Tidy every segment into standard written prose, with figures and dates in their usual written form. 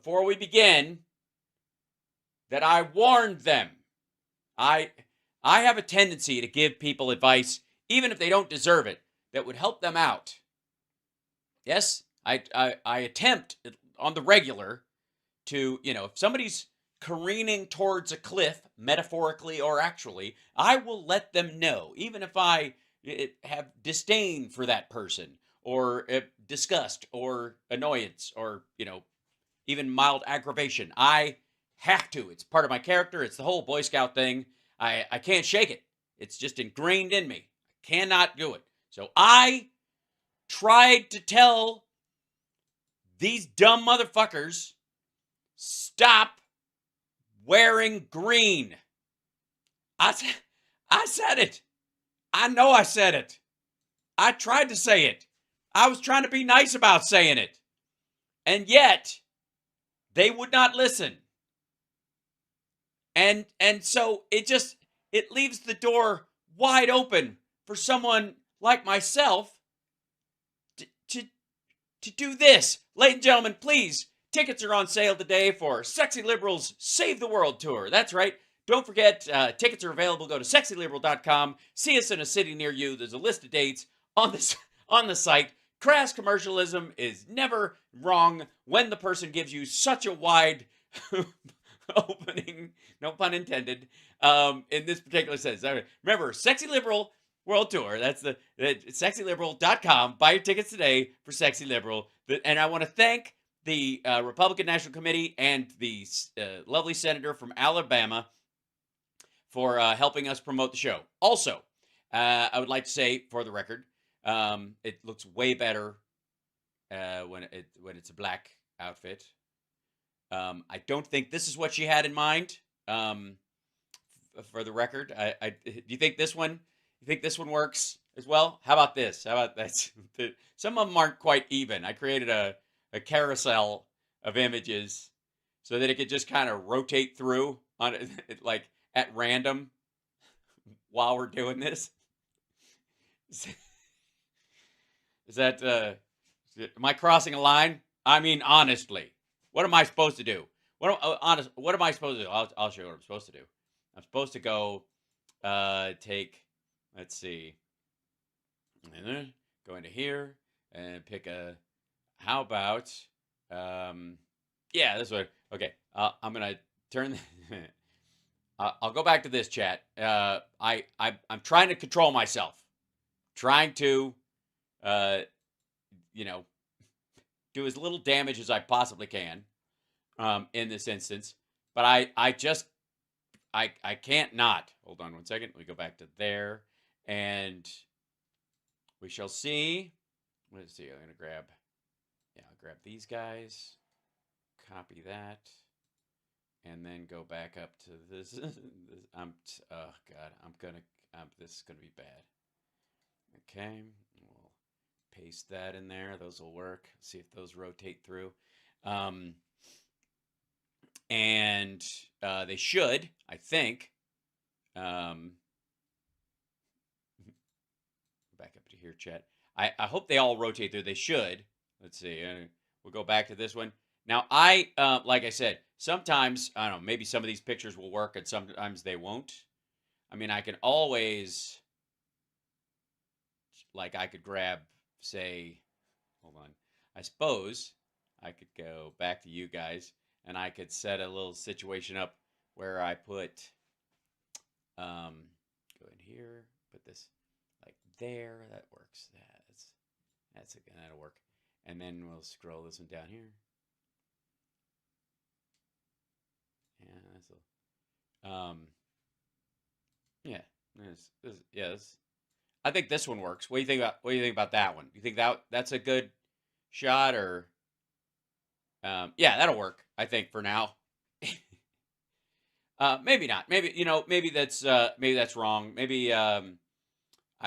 before we begin that I warned them. I have a tendency to give people advice, even if they don't deserve it, that would help them out. Yes, I attempt on the regular to, if somebody's careening towards a cliff, metaphorically or actually, I will let them know, even if I have disdain for that person or disgust or annoyance or, even mild aggravation. I have to. It's part of my character. It's the whole Boy Scout thing. I can't shake it. It's just ingrained in me. I cannot do it. So I tried to tell these dumb motherfuckers, stop wearing green. I said it. I know I said it. I tried to say it. I was trying to be nice about saying it. And yet, they would not listen. And so it leaves the door wide open for someone like myself to do this. Ladies and gentlemen, please, tickets are on sale today for Sexy Liberals Save the World Tour. That's right. Don't forget, tickets are available. Go to sexyliberal.com. See us in a city near you. There's a list of dates on the site. Crass commercialism is never wrong when the person gives you such a wide opening, no pun intended, in this particular sense. Remember, Sexy Liberal World Tour. That's the sexyliberal.com. Buy your tickets today for Sexy Liberal. And I want to thank the Republican National Committee and the lovely senator from Alabama for helping us promote the show. Also, I would like to say, for the record, it looks way better when it's a black outfit. I don't think this is what she had in mind. For the record, do you think this one? You think this one works as well? How about this? How about that? Some of them aren't quite even. I created a carousel of images so that it could just kind of rotate through on it, like at random while we're doing this. Is that am I crossing a line? I mean, honestly, what am I supposed to do? What am I supposed to do? I'll show you what I'm supposed to do. I'm supposed to go take, let's see, go into here and pick how about, yeah, this way. Okay, I'm going to turn, I'll go back to this chat. I'm trying to control myself, trying to, do as little damage as I possibly can in this instance. But I can't not. Hold on one second. Let me go back to there. And we shall see. Let's see. I'm going to grab, I'll grab these guys. Copy that. And then go back up to this. Oh, God. This is going to be bad. Okay. We'll paste that in there. Those will work. See if those rotate through. And they should, I think. Back up to here, chat. I hope they all rotate through. They should. Let's see. We'll go back to this one. Now, like I said, sometimes, I don't know, maybe some of these pictures will work and sometimes they won't. I mean, I can always, I could grab, say, hold on. I suppose I could go back to you guys and I could set a little situation up where I put, go in here, put this like there. That works. That'll work. And then we'll scroll this one down here. I think this one works. What do you think about that one? You think that's a good shot, or yeah, that'll work, I think, for now. Maybe not. Maybe that's wrong. Maybe I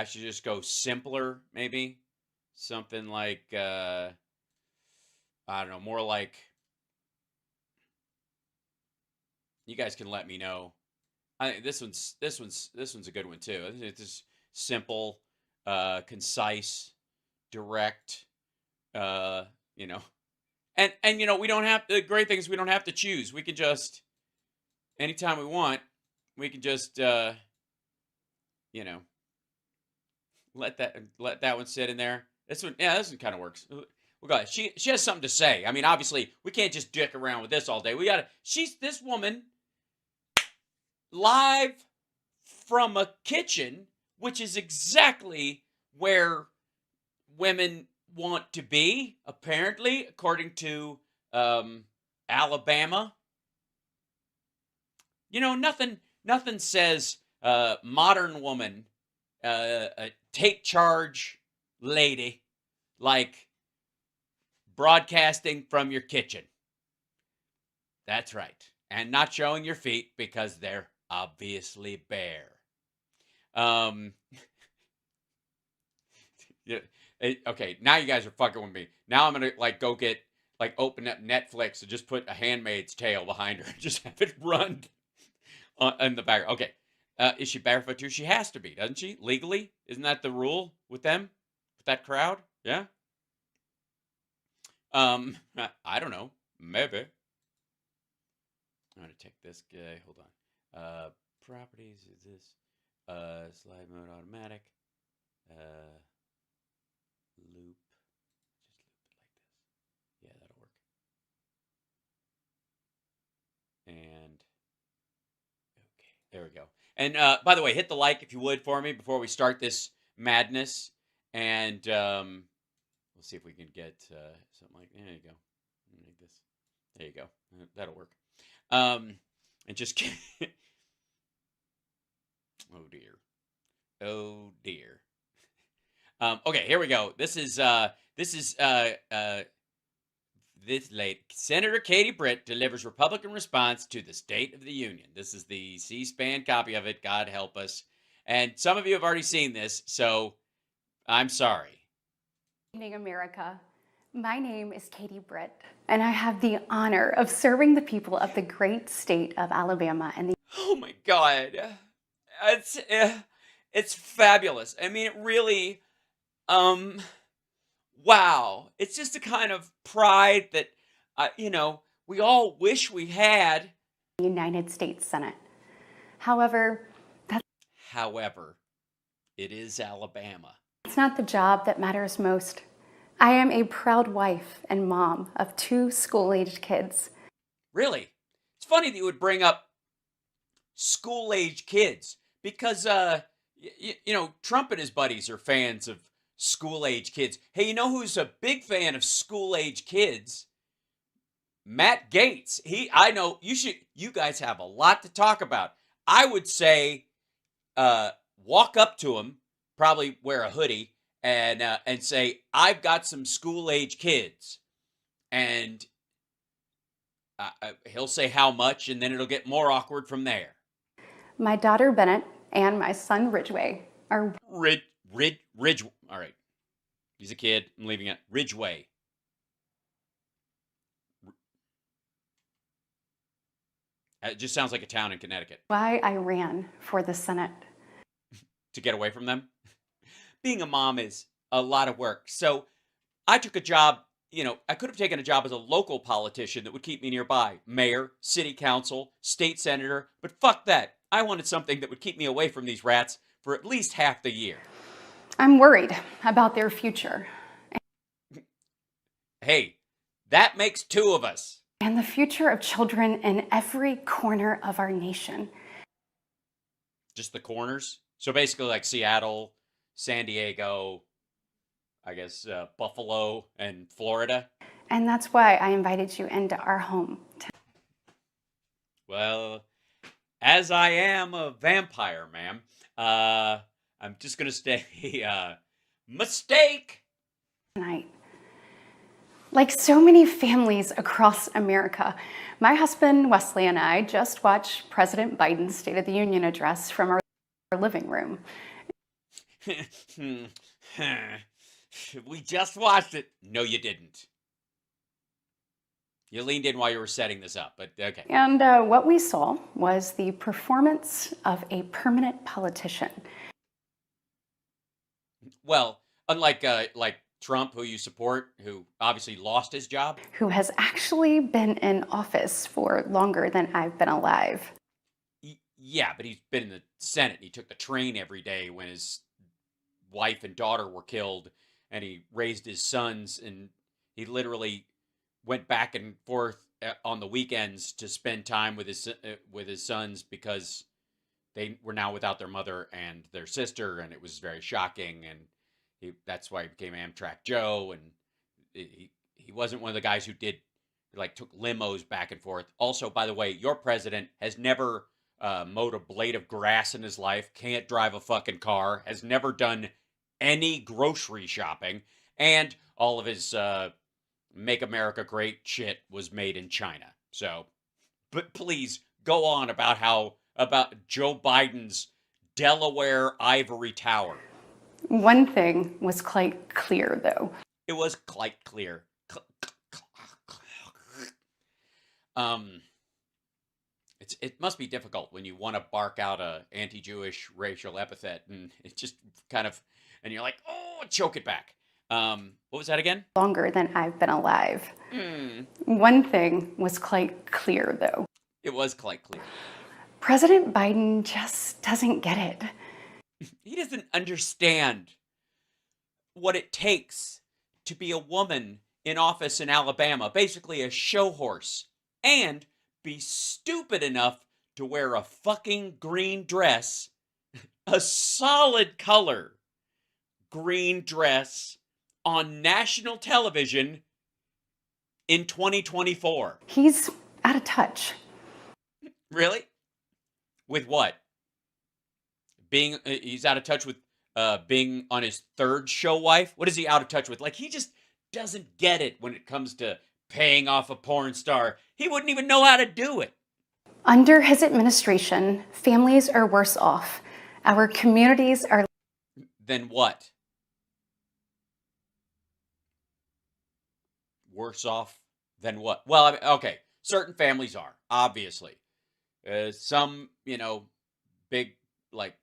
should just go simpler, maybe. Something like I don't know, more like, you guys can let me know. I think this one's a good one too. It's just simple, concise, direct, And we don't have, the great thing is we don't have to choose. We can just, anytime we want, we can just let that one sit in there. This one kind of works. We got it. She has something to say. I mean, obviously, we can't just dick around with this all day. She's this woman live from a kitchen, which is exactly where women want to be, apparently, according to Alabama. Nothing says modern woman, take charge lady, like broadcasting from your kitchen. That's right. And not showing your feet because they're obviously bare. Yeah. Okay, now you guys are fucking with me. Now I'm gonna go get open up Netflix and just put A Handmaid's Tale behind her and just have it run in the back. Okay, is she barefoot too? She has to be, doesn't she? Legally, isn't that the rule with them, with that crowd? Yeah. I don't know. Maybe. I'm gonna take this guy. Hold on. Properties is this. Slide mode automatic. Loop. Just loop it like this. Yeah, that'll work. And okay, there we go. And by the way, hit the like if you would for me before we start this madness. And we'll see if we can get something like, there you go. Make this. There you go. That'll work. And just oh dear. Oh dear. Okay, here we go. This is this late Senator Katie Britt delivers Republican response to the State of the Union. This is the C-SPAN copy of it. God help us. And some of you have already seen this, so I'm sorry. Good evening, America. My name is Katie Britt, and I have the honor of serving the people of the great state of Alabama and the. Oh my God, it's fabulous. I mean, it really, wow. It's just a kind of pride that, we all wish we had. United States Senate. However, it is Alabama. It's not the job that matters most. I am a proud wife and mom of 2 school-aged kids. Really? It's funny that you would bring up school-aged kids because, Trump and his buddies are fans of school-age kids. Hey, you know who's a big fan of school-age kids? Matt Gaetz. I know you guys have a lot to talk about. I would say, walk up to him, probably wear a hoodie, and say, I've got some school-age kids. And he'll say how much, and then it'll get more awkward from there. My daughter Bennett and my son Ridgway are Ridge. All right, he's a kid. I'm leaving it. Ridgway. It just sounds like a town in Connecticut. why I ran for the Senate. To get away from them. Being a mom is a lot of work. So I took a job, I could have taken a job as a local politician that would keep me nearby. Mayor, city council, state senator. But fuck that. I wanted something that would keep me away from these rats for at least half the year. I'm worried about their future. Hey, that makes 2 of us. And the future of children in every corner of our nation. Just the corners? So basically like Seattle, San Diego, I guess Buffalo, and Florida. And that's why I invited you into our home. Well, as I am a vampire, ma'am, I'm just going to say, mistake. Tonight. Like so many families across America, my husband Wesley and I just watched President Biden's State of the Union address from our living room. We just watched it. No, you didn't. You leaned in while you were setting this up, but okay. And what we saw was the performance of a permanent politician. Well, unlike like Trump, who you support, who obviously lost his job. Who has actually been in office for longer than I've been alive. Yeah, but he's been in the Senate. And he took the train every day when his wife and daughter were killed, and he raised his sons, and he literally went back and forth on the weekends to spend time with his sons because they were now without their mother and their sister, and it was very shocking. And that's why he became Amtrak Joe. And he wasn't one of the guys who did like took limos back and forth. Also, by the way, your president has never mowed a blade of grass in his life, can't drive a fucking car, has never done any grocery shopping, and all of his Make America Great shit was made in China. So, but please go on about Joe Biden's Delaware ivory tower. One thing was quite clear, though. It was quite clear. It must be difficult when you want to bark out a anti-Jewish racial epithet, and it just kind of, and you're like, oh, choke it back. What was that again? Longer than I've been alive. One thing was quite clear, though. It was quite clear. President Biden just doesn't get it. He doesn't understand what it takes to be a woman in office in Alabama, basically a show horse, and be stupid enough to wear a fucking green dress, a solid color green dress on national television in 2024. He's out of touch. Really? With what? He's out of touch with being on his third show wife? What is he out of touch with? Like, he just doesn't get it when it comes to paying off a porn star. He wouldn't even know how to do it. Under his administration, families are worse off. Our communities are... Then what? Worse off than what? Well, I mean, okay, certain families are, obviously. Some, big, like,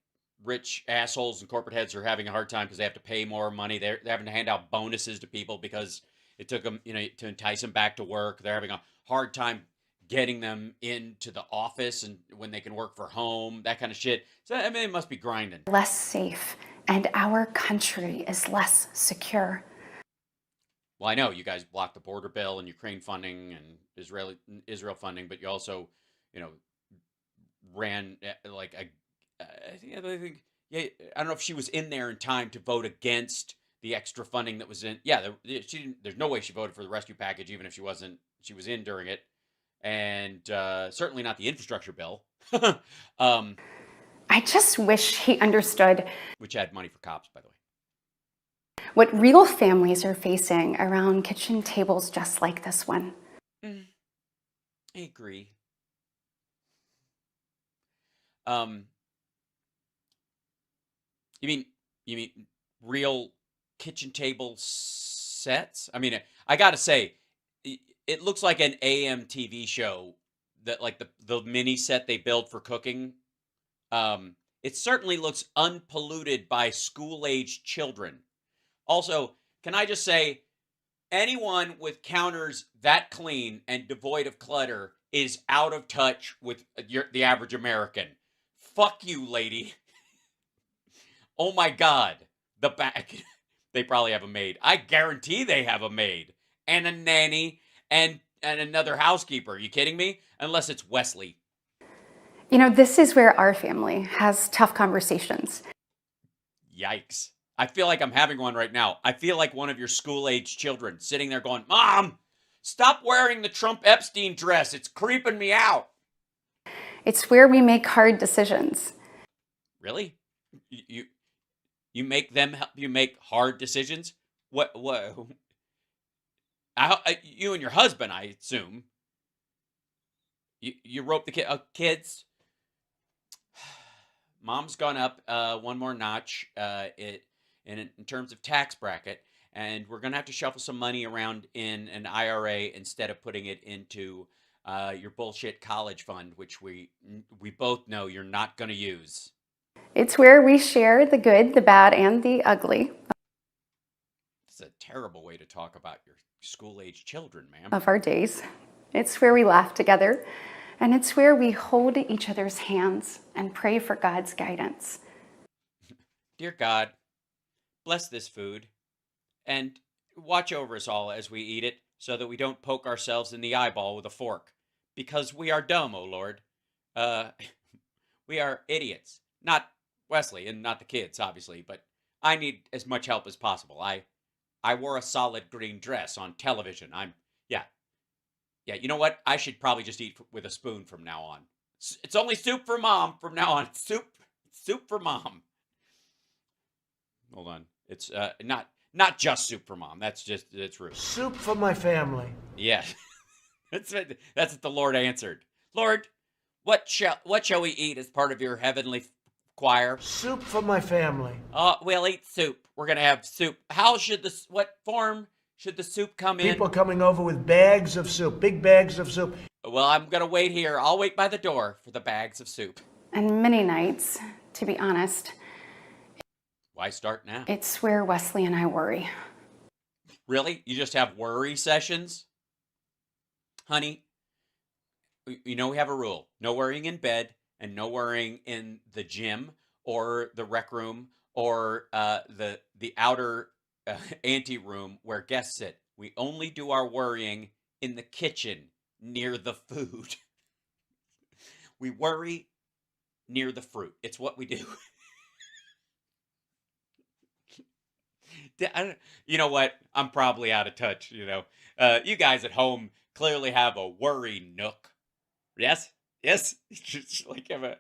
rich assholes and corporate heads are having a hard time because they have to pay more money. They're having to hand out bonuses to people because it took them, to entice them back to work. They're having a hard time getting them into the office and when they can work from home, that kind of shit. So, I mean, it must be grinding. Less safe, and our country is less secure. Well, I know you guys blocked the border bill and Ukraine funding and Israel funding, but you also, ran like I think yeah, I don't know if she was in there in time to vote against the extra funding that was in. Yeah, there's no way she voted for the rescue package, even if she was in during it, and certainly not the infrastructure bill. I just wish he understood. Which had money for cops, by the way. What real families are facing around kitchen tables just like this one. I agree. You mean real kitchen table sets? I mean, I gotta say, it looks like an AM TV show that, like, the mini set they build for cooking. It certainly looks unpolluted by school-aged children. Also, can I just say, anyone with counters that clean and devoid of clutter is out of touch with the average American. Fuck you, lady. Oh my God. The back. They probably have a maid. I guarantee they have a maid. And a nanny and another housekeeper. Are you kidding me? Unless it's Wesley. This is where our family has tough conversations. Yikes. I feel like I'm having one right now. I feel like one of your school-aged children sitting there going, Mom, stop wearing the Trump Epstein dress. It's creeping me out. It's where we make hard decisions. Really? You make them help you make hard decisions? What? You and your husband, I assume. You rope the kids. Mom's gone up one more notch in terms of tax bracket, and we're gonna have to shuffle some money around in an IRA instead of putting it into your bullshit college fund, which we both know you're not gonna use. It's where we share the good, the bad, and the ugly. That's a terrible way to talk about your school-age children, ma'am. of our days. It's where we laugh together, and it's where we hold each other's hands and pray for God's guidance. Dear God, bless this food and watch over us all as we eat it so that we don't poke ourselves in the eyeball with a fork. Because we are dumb, O Lord. Uh, we are idiots. Not Wesley and not the kids, obviously, but I need as much help as possible. I wore a solid green dress on television. Yeah. You know what? I should probably just eat with a spoon from now on. It's only soup for mom from now on. It's soup for mom. Hold on. It's not just soup for mom. That's rude. Soup for my family. Yeah. That's what the Lord answered. Lord, what shall we eat as part of your heavenly choir? Soup for my family. We'll eat soup. We're gonna have soup. What form should the soup come in? People coming over with bags of soup, big bags of soup. Well, I'm gonna wait here. I'll wait by the door for the bags of soup. And many nights, to be honest, Why start now? it's where Wesley and I worry. Really? You just have worry sessions? Honey, you know we have a rule. No worrying in bed and no worrying in the gym or the rec room or the outer ante room where guests sit. We only do our worrying in the kitchen near the food. We worry near the fruit. It's what we do. You know what? I'm probably out of touch, you know. You guys at home clearly have a worry nook. Yes? Just like you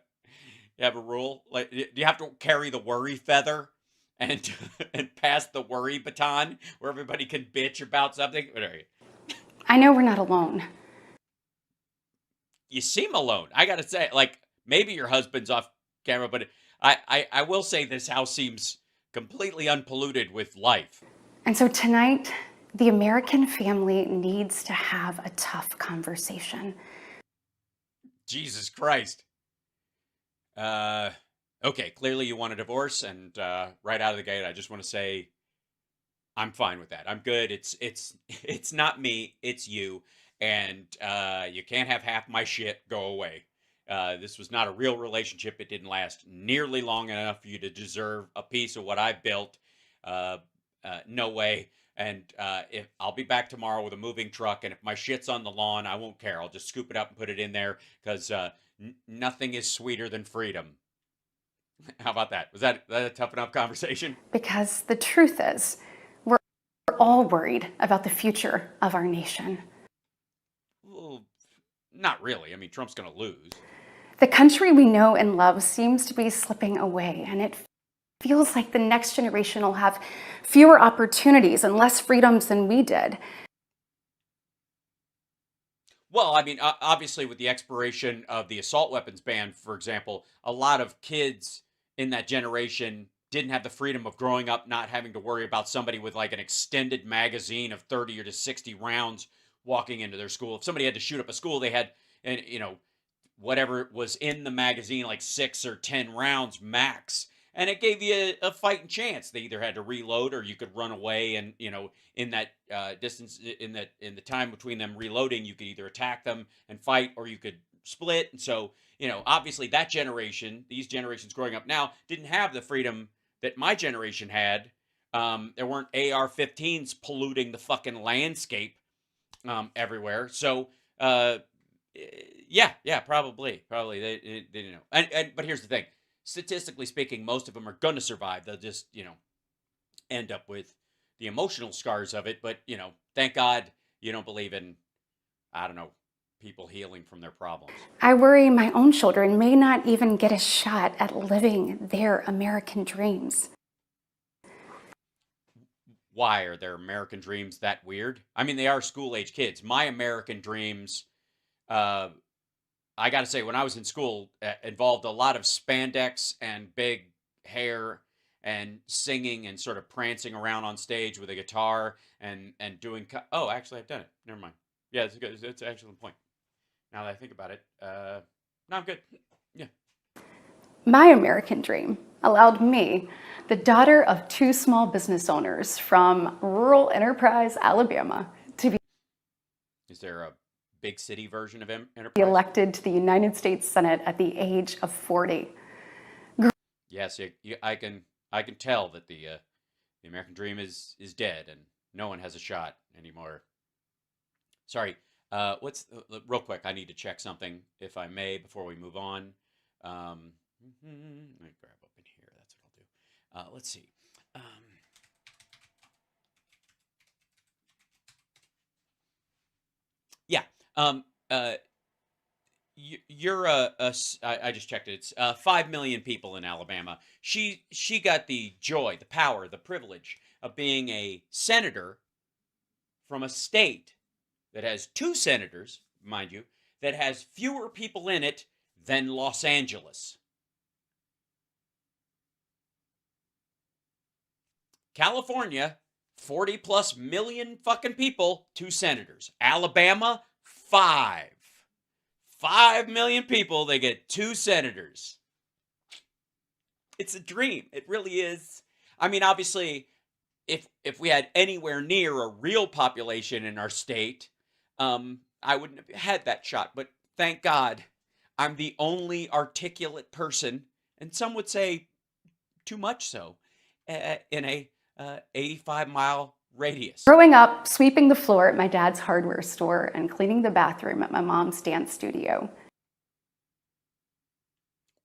have a rule? Like, do you have to carry the worry feather and and pass the worry baton where everybody can bitch about something? What are you? I know we're not alone. You seem alone. I gotta say, like, maybe your husband's off camera, but I will say this house seems completely unpolluted with life. And so tonight, the American family needs to have a tough conversation. Jesus Christ. Okay, clearly you want a divorce, and right out of the gate, I just want to say I'm fine with that. I'm good. It's not me, it's you, and you can't have half my shit go away. This was not a real relationship. It didn't last nearly long enough for you to deserve a piece of what I built. No way. And if I'll be back tomorrow with a moving truck, and if my shit's on the lawn, I won't care. I'll just scoop it up and put it in there because nothing is sweeter than freedom. How about that? Was that a tough enough conversation? Because the truth is, we're all worried about the future of our nation. Well, not really. I mean, Trump's going to lose. The country we know and love seems to be slipping away, and it feels like the next generation will have fewer opportunities and less freedoms than we did. Well, I mean, obviously, with the expiration of the assault weapons ban, for example, a lot of kids in that generation didn't have the freedom of growing up not having to worry about somebody with like an extended magazine of 30 or to 60 rounds walking into their school. If somebody had to shoot up a school, they had, and you know, whatever was in the magazine, like 6 or 10 rounds max. And it gave you a fighting chance. They either had to reload or you could run away. And, you know, in that distance, in the time between them reloading, you could either attack them and fight or you could split. And so, you know, obviously that generation, these generations growing up now, didn't have the freedom that my generation had. There weren't AR-15s polluting the fucking landscape everywhere. So, yeah, probably they didn't know. But here's the thing. Statistically speaking, most of them are going to survive. They'll just, you know, end up with the emotional scars of it. But, you know, thank God you don't believe in, I don't know, people healing from their problems. I worry my own children may not even get a shot at living their American dreams. Why are their American dreams that weird? I mean, they are school-age kids. My American dreams, I got to say, when I was in school, involved a lot of spandex and big hair and singing and sort of prancing around on stage with a guitar and doing. Oh, actually, I've done it. Never mind. Yeah, it's good. It's an excellent point. Now that I think about it, no, I'm good. Yeah. My American dream, allowed me, the daughter of two small business owners from rural Enterprise, Alabama, to be Is there a big city version of Enterprise? elected to the United States Senate at the age of 40. Yes, I can tell that the American dream is dead and no one has a shot anymore. Sorry, real quick? I need to check something, if I may, before we move on. Let me grab up in here. That's what I'll do. Let's see. Yeah. You're I just checked it. It's 5 million people in Alabama. She got the joy, the power, the privilege of being a senator from a state that has 2 senators, mind you, that has fewer people in it than Los Angeles. California, 40 plus million fucking people, 2 senators. Alabama, 5 million people, they get 2 senators. It's a dream. It really is. I mean, obviously, if we had anywhere near a real population in our state, I wouldn't have had that shot. But thank God, I'm the only articulate person, and some would say too much so, in a 85-mile radius. Growing up, sweeping the floor at my dad's hardware store and cleaning the bathroom at my mom's dance studio.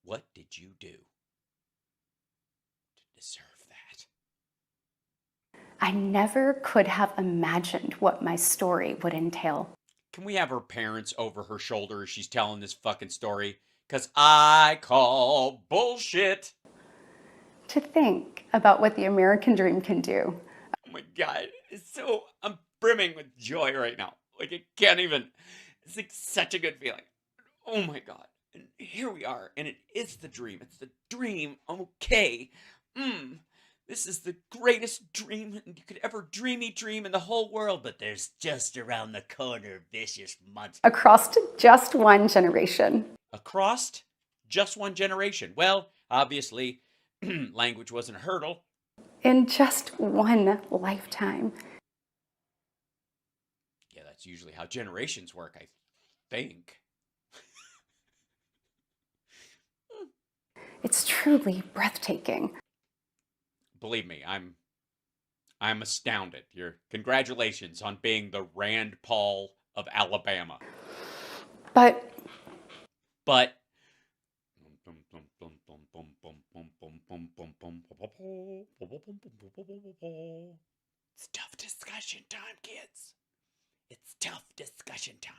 What did you do to deserve that? I never could have imagined what my story would entail. Can we have her parents over her shoulder as she's telling this fucking story? Because I call bullshit. To think about what the American dream can do. Oh my God. I'm brimming with joy right now. Like, I can't even. It's like such a good feeling. Oh my God. And here we are. And it is the dream. It's the dream. Okay. This is the greatest dream you could ever dream in the whole world. But there's just around the corner vicious monsters. Across just one generation. Across just one generation. Well, obviously, language wasn't a hurdle. In just one lifetime. Yeah, that's usually how generations work, I think. It's truly breathtaking. Believe me, I'm astounded. Congratulations on being the Rand Paul of Alabama. But it's tough discussion time, kids. It's tough discussion time.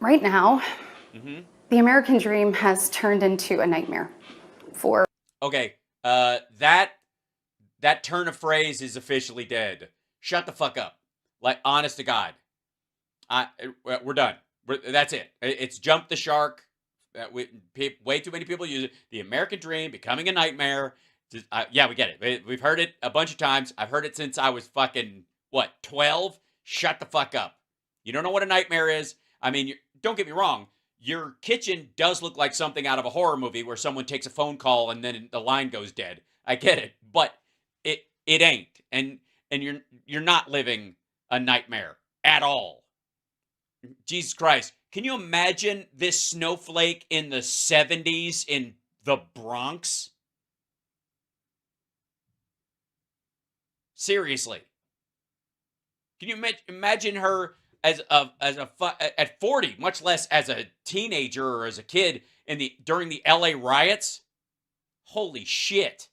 right now, the American dream has turned into a nightmare for... Okay, that turn of phrase is officially dead. Shut the fuck up. Like, honest to God. We're done. That's it. It's jumped the shark. Way too many people use it. The American dream becoming a nightmare. Yeah, we get it. We've heard it a bunch of times. I've heard it since I was fucking, 12? Shut the fuck up. You don't know what a nightmare is? I mean, don't get me wrong. Your kitchen does look like something out of a horror movie where someone takes a phone call and then the line goes dead. I get it. But it ain't. And you're not living a nightmare at all. Jesus Christ. Can you imagine this snowflake in the 70s in the Bronx? Seriously. Can you imagine her at 40, much less as a teenager or as a kid during the LA riots? Holy shit.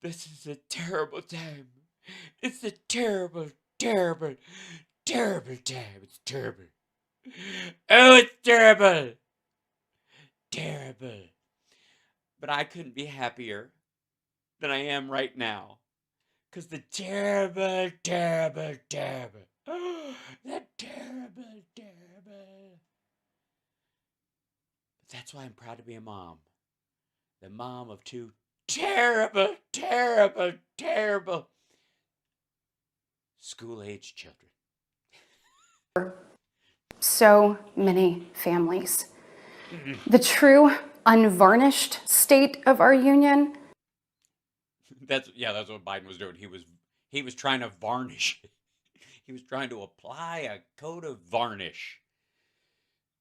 This is a terrible time. It's a terrible, terrible, terrible time. It's terrible. Oh, it's terrible. Terrible. But I couldn't be happier than I am right now. Because the terrible, terrible, terrible. Oh, the terrible, terrible. But that's why I'm proud to be a mom. The mom of 2 terrible, terrible, terrible school-age children. So many families. The true unvarnished state of our union. That's what Biden was doing. He was trying to varnish. He was trying to apply a coat of varnish.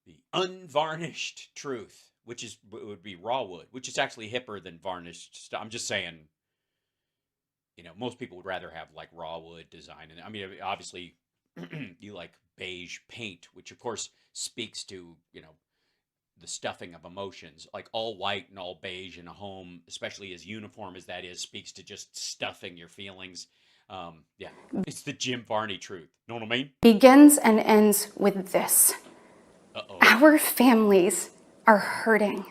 The unvarnished truth, which would be raw wood, which is actually hipper than varnished stuff. I'm just saying, most people would rather have like raw wood design. And I mean, obviously you like beige paint, which of course speaks to, the stuffing of emotions. Like all white and all beige in a home, especially as uniform as that is, speaks to just stuffing your feelings. Yeah, it's the Jim Varney truth. Know what I mean? Begins and ends with this. Uh-oh. Our families are hurting.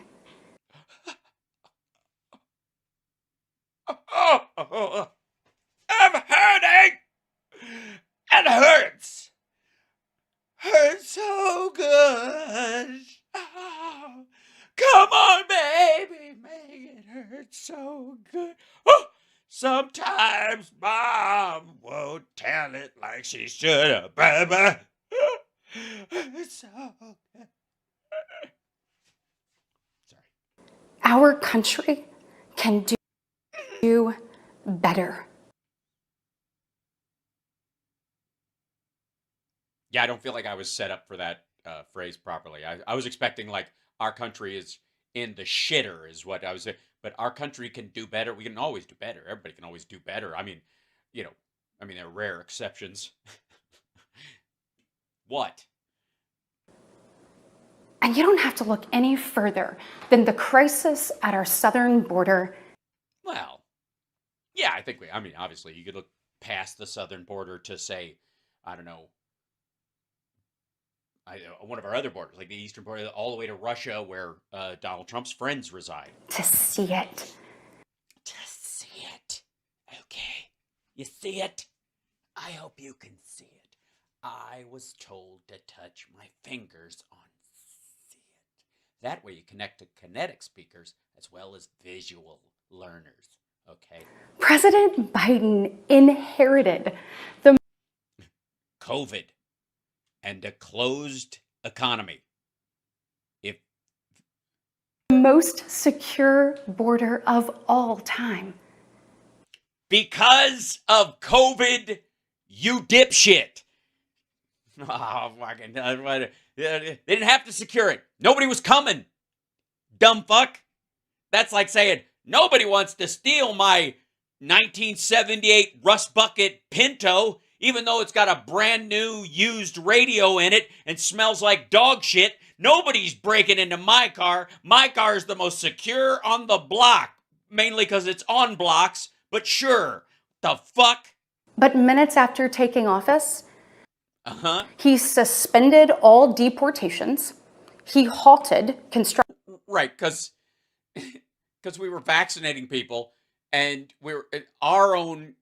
I'm hurting! It hurts! Hurts so good! Oh, come on, baby, make it hurt so good. Oh, sometimes Mom won't tell it like she should have, baby. It's so good. Sorry. Our country can do better. Yeah, I don't feel like I was set up for that phrase properly. I was expecting like our country is in the shitter is what I was saying. But our country can do better. We can always do better. Everybody can always do better. I mean, there are rare exceptions. What? And you don't have to look any further than the crisis at our southern border. Well, yeah, I think obviously you could look past the southern border to say, I don't know, one of our other borders, like the eastern border, all the way to Russia, where Donald Trump's friends reside. To see it. To see it. Okay. You see it? I hope you can see it. I was told to touch my fingers on see it. That way you connect to kinetic speakers as well as visual learners. Okay? President Biden inherited the COVID and a closed economy. If most secure border of all time. because of COVID, you dipshit. Oh, fucking, they didn't have to secure it. Nobody was coming. Dumb fuck. That's like saying, nobody wants to steal my 1978 Rust Bucket Pinto, even though it's got a brand new used radio in it and smells like dog shit. Nobody's breaking into my car. My car is the most secure on the block, mainly because it's on blocks, but sure. The fuck? But minutes after taking office, he suspended all deportations. He halted construction. Right, because we were vaccinating people, and we're our own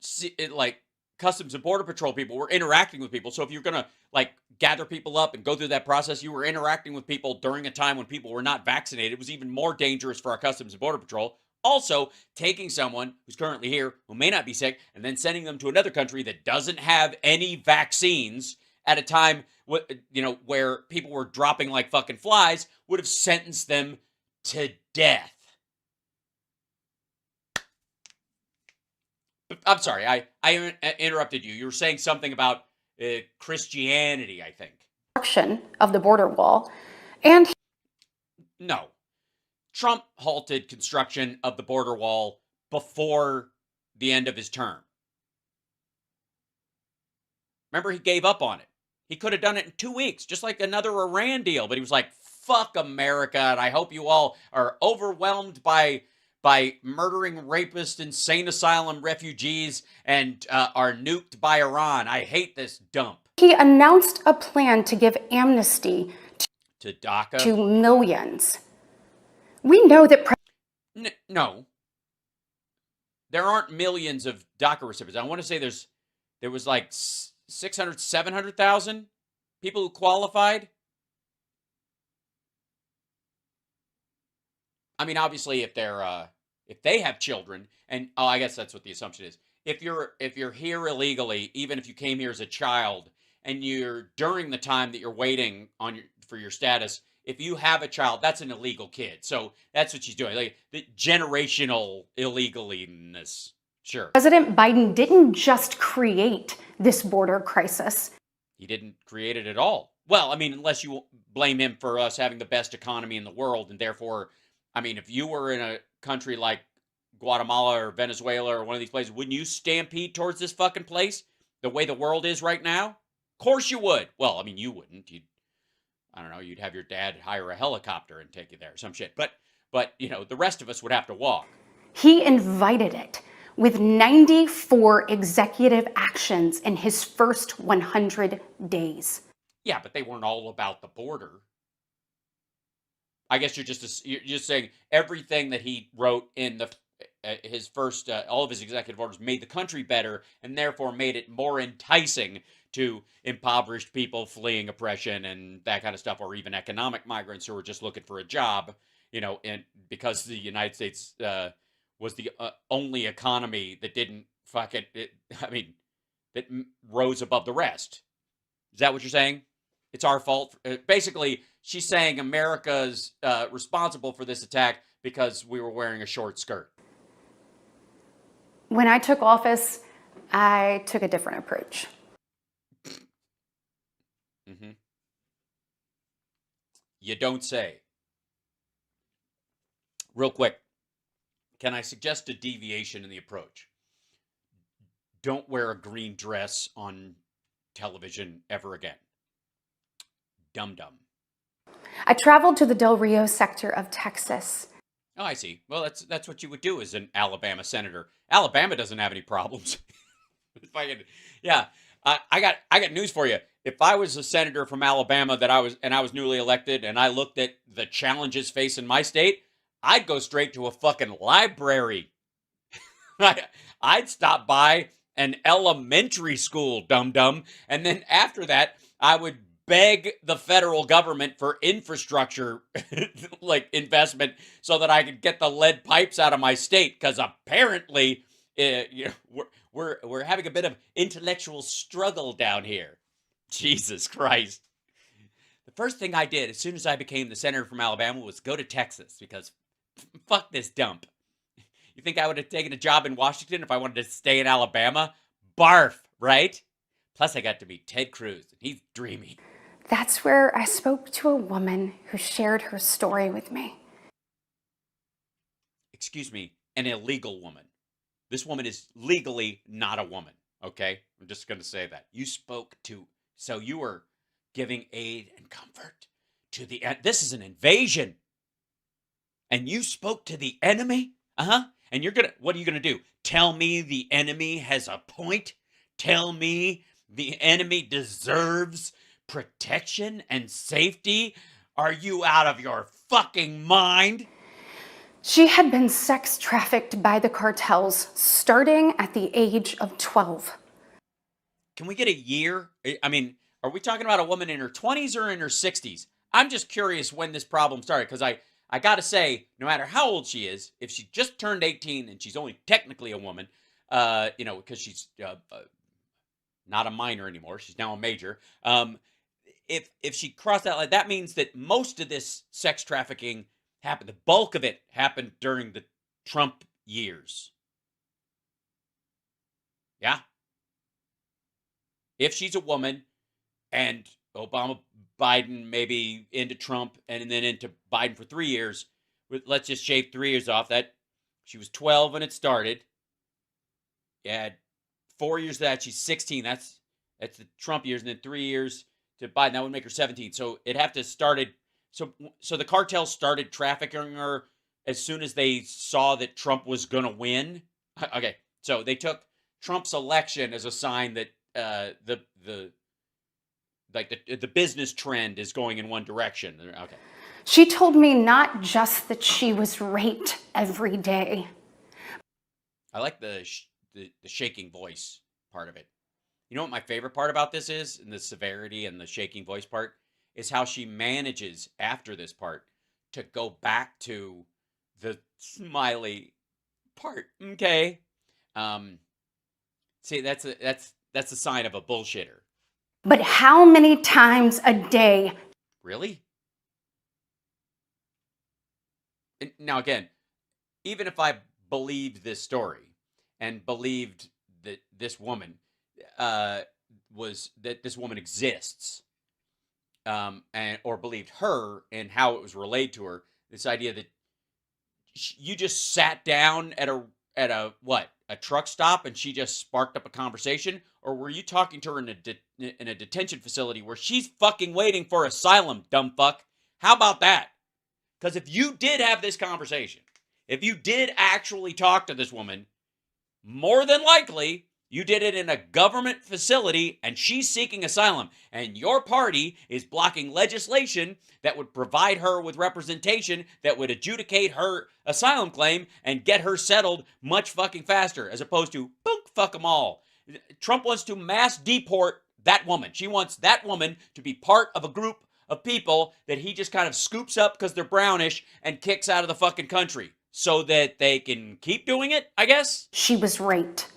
like Customs and Border Patrol people were interacting with people. So if you're gonna like gather people up and go through that process, you were interacting with people during a time when people were not vaccinated. It was even more dangerous for our Customs and Border Patrol. Also, taking someone who's currently here who may not be sick and then sending them to another country that doesn't have any vaccines at a time where people were dropping like fucking flies would have sentenced them to death. I'm sorry, I interrupted you. You were saying something about Christianity, I think. Construction of the border wall. And No. Trump halted construction of the border wall before the end of his term. Remember, he gave up on it. He could have done it in 2 weeks, just like another Iran deal. But he was like, fuck America, and I hope you all are overwhelmed by murdering rapist insane asylum refugees and are nuked by Iran. I hate this dump. he announced a plan to give amnesty To DACA? to millions. We know that No. There aren't millions of DACA recipients. I want to say there was like 600, 700,000 people who qualified. I mean, obviously, if they have children, and I guess that's what the assumption is. If you're here illegally, even if you came here as a child, and you're during the time that you're waiting for your status, if you have a child, that's an illegal kid. So that's what she's doing. Like the generational illegalness. Sure. President Biden didn't just create this border crisis. He didn't create it at all. Well, I mean, unless you blame him for us having the best economy in the world. And therefore, I mean, if you were in a country like Guatemala or Venezuela or one of these places, wouldn't you stampede towards this fucking place the way the world is right now? Of course you would. Well, I mean, you wouldn't. I don't know, you'd have your dad hire a helicopter and take you there, some shit. But you know, the rest of us would have to walk. He invited it with 94 executive actions in his first 100 days. Yeah, but they weren't all about the border. I guess you're just saying everything that he wrote in his first all of his executive orders made the country better and therefore made it more enticing to impoverished people fleeing oppression and that kind of stuff, or even economic migrants who were just looking for a job, you know, and because the United States was the only economy that didn't that rose above the rest. Is that what you're saying? It's our fault. Basically, she's saying America's responsible for this attack because we were wearing a short skirt. When I took office, I took a different approach. Mm-hmm. You don't say. Real quick, can I suggest a deviation in the approach? Don't wear a green dress on television ever again. Dum-dum. I traveled to the Del Rio sector of Texas. Oh, I see. Well, that's what you would do as an Alabama senator. Alabama doesn't have any problems. Yeah, I got news for you. If I was a senator from Alabama I was newly elected and I looked at the challenges facing my state, I'd go straight to a fucking library. I'd stop by an elementary school, dum-dum, and then after that, I would beg the federal government for infrastructure like investment so that I could get the lead pipes out of my state, because apparently we're having a bit of intellectual struggle down here. Jesus Christ. The first thing I did as soon as I became the senator from Alabama was go to Texas, because fuck this dump. You think I would have taken a job in Washington if I wanted to stay in Alabama? Barf, right? Plus I got to meet Ted Cruz, and he's dreamy. That's where I spoke to a woman who shared her story with me. Excuse me, an illegal woman. This woman is legally not a woman, okay? I'm just going to say that. You spoke to, so you were giving aid and comfort to the, this is an invasion. And you spoke to the enemy? Uh-huh. And what are you going to do? Tell me the enemy has a point? Tell me the enemy deserves protection and safety? Are you out of your fucking mind? She had been sex trafficked by the cartels starting at the age of 12. Can we get a year? I mean, are we talking about a woman in her 20s or in her 60s? I'm just curious when this problem started, because I got to say, no matter how old she is, if she just turned 18 and she's only technically a woman, because she's not a minor anymore, she's now a major. If she crossed that line, that means that most of this sex trafficking happened, the bulk of it happened during the Trump years. Yeah. If she's a woman and Biden maybe into Trump and then into Biden for 3 years, let's just shave 3 years off that. She was 12 when it started. Yeah, 4 years of that, she's 16. That's the Trump years, and then 3 years to Biden. That would make her 17. So it'd have to started. So the cartel started trafficking her as soon as they saw that Trump was going to win. Okay, so they took Trump's election as a sign that the business trend is going in one direction. Okay. She told me not just that she was raped every day. I like the shaking voice part of it. You know what my favorite part about this is, and the severity and the shaking voice part, is how she manages after this part to go back to the smiley part. Okay. See, that's a sign of a bullshitter. But how many times a day? Really? now again, even if I believed this story and believed that this woman this woman exists, and or believed her and how it was relayed to her, this idea that you just sat down at a truck stop and she just sparked up a conversation, or were you talking to her in a detention facility where she's fucking waiting for asylum, dumb fuck? How about that? Because if you did have this conversation, if you did actually talk to this woman, more than likely you did it in a government facility and she's seeking asylum, and your party is blocking legislation that would provide her with representation that would adjudicate her asylum claim and get her settled much fucking faster, as opposed to boom, fuck them all. Trump wants to mass deport that woman. She wants that woman to be part of a group of people that he just kind of scoops up because they're brownish and kicks out of the fucking country so that they can keep doing it, I guess. She was raped.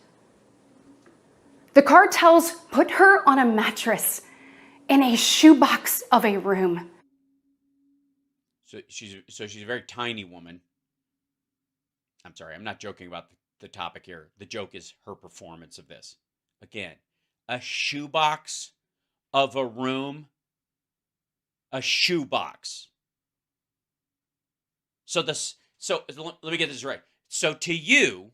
The cartels put her on a mattress in a shoebox of a room. So she's a very tiny woman. I'm sorry, I'm not joking about the topic here. The joke is her performance of this. Again, a shoebox of a room. A shoebox. So let me get this right. So to you,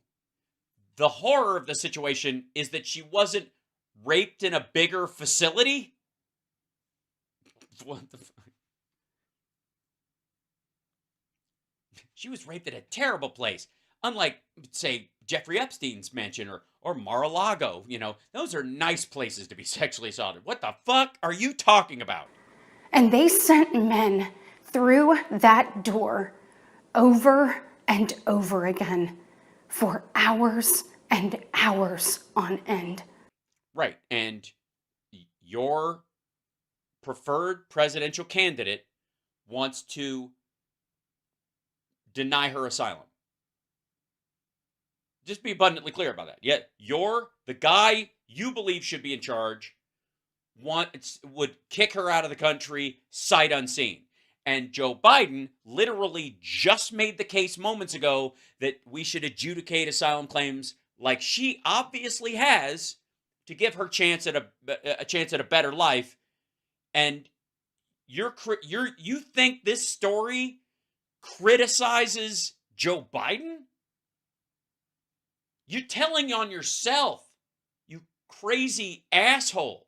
the horror of the situation is that she wasn't raped in a bigger facility? What the fuck? She was raped at a terrible place. Unlike, say, Jeffrey Epstein's mansion or Mar-a-Lago. You know, those are nice places to be sexually assaulted. What the fuck are you talking about? And they sent men through that door over and over again for hours and hours on end. Right. And your preferred presidential candidate wants to deny her asylum. Just be abundantly clear about that. Yet the guy you believe should be in charge would kick her out of the country sight unseen. And Joe Biden literally just made the case moments ago that we should adjudicate asylum claims like she obviously has to give her chance at a chance at a better life. And you think this story criticizes Joe Biden? You're telling on yourself, you crazy asshole.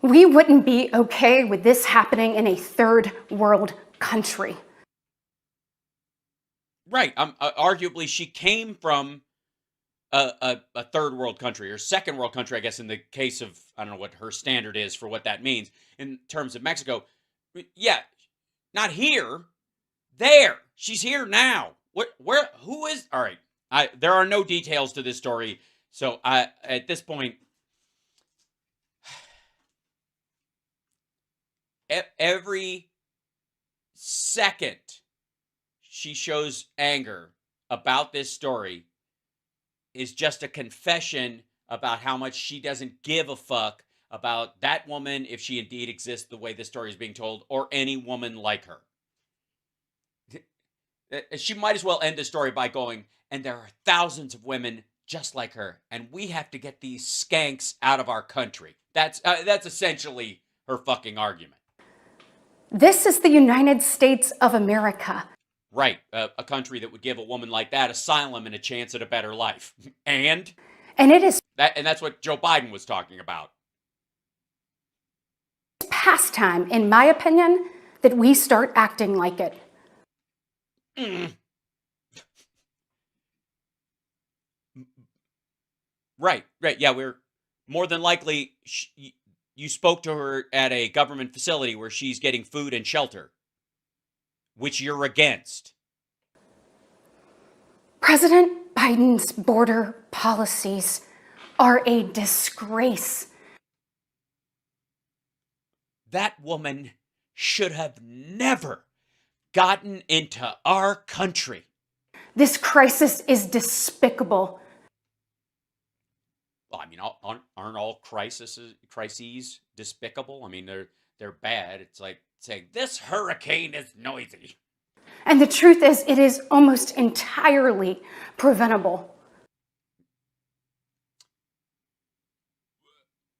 We wouldn't be okay with this happening in a third world country. Right. Arguably, she came from a third world country or second world country, I guess, in the case of, I don't know what her standard is for what that means in terms of Mexico. Yeah, not here. There. She's here now. Who is? All right. There are no details to this story. So at this point, every second she shows anger about this story is just a confession about how much she doesn't give a fuck about that woman, if she indeed exists the way this story is being told, or any woman like her. She might as well end the story by going, and there are thousands of women just like her, and we have to get these skanks out of our country. That's essentially her fucking argument. This is the United States of America. Right, a country that would give a woman like that asylum and a chance at a better life. And it is that's what Joe Biden was talking about. past time, in my opinion, that we start acting like it. Right. Yeah, we're more than likely, you spoke to her at a government facility where she's getting food and shelter, which you're against. President Biden's border policies are a disgrace. That woman should have never gotten into our country. This crisis is despicable. Well, I mean, aren't all crises despicable? I mean, they're bad. It's like saying this hurricane is noisy. And the truth is, it is almost entirely preventable.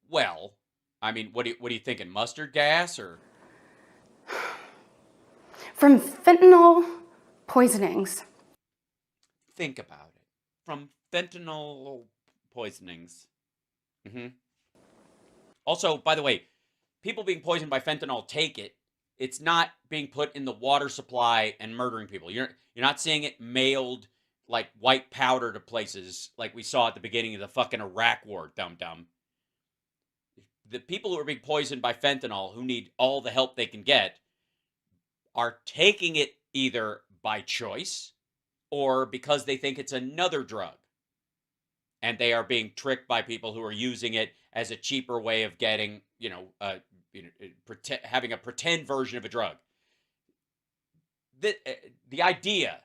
Well, I mean, what are you thinking? Mustard gas or? From fentanyl poisonings. Think about it. From fentanyl poisonings. Also, by the way, people being poisoned by fentanyl take it. It's not being put in the water supply and murdering people. You're not seeing it mailed like white powder to places like we saw at the beginning of the fucking Iraq war, dum-dum. The people who are being poisoned by fentanyl, who need all the help they can get, are taking it either by choice or because they think it's another drug. And they are being tricked by people who are using it as a cheaper way of getting, having a pretend version of a drug. The idea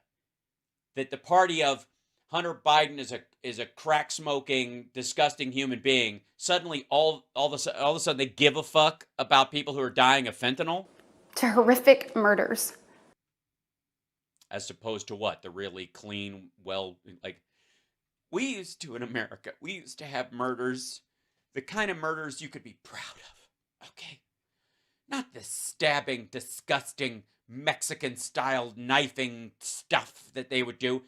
that the party of Hunter Biden is a crack smoking, disgusting human being, suddenly all of a sudden they give a fuck about people who are dying of fentanyl, to horrific murders. as opposed to what? The really clean, we used to in America, we used to have murders, the kind of murders you could be proud of, okay? Not the stabbing, disgusting, Mexican-style knifing stuff that they would do.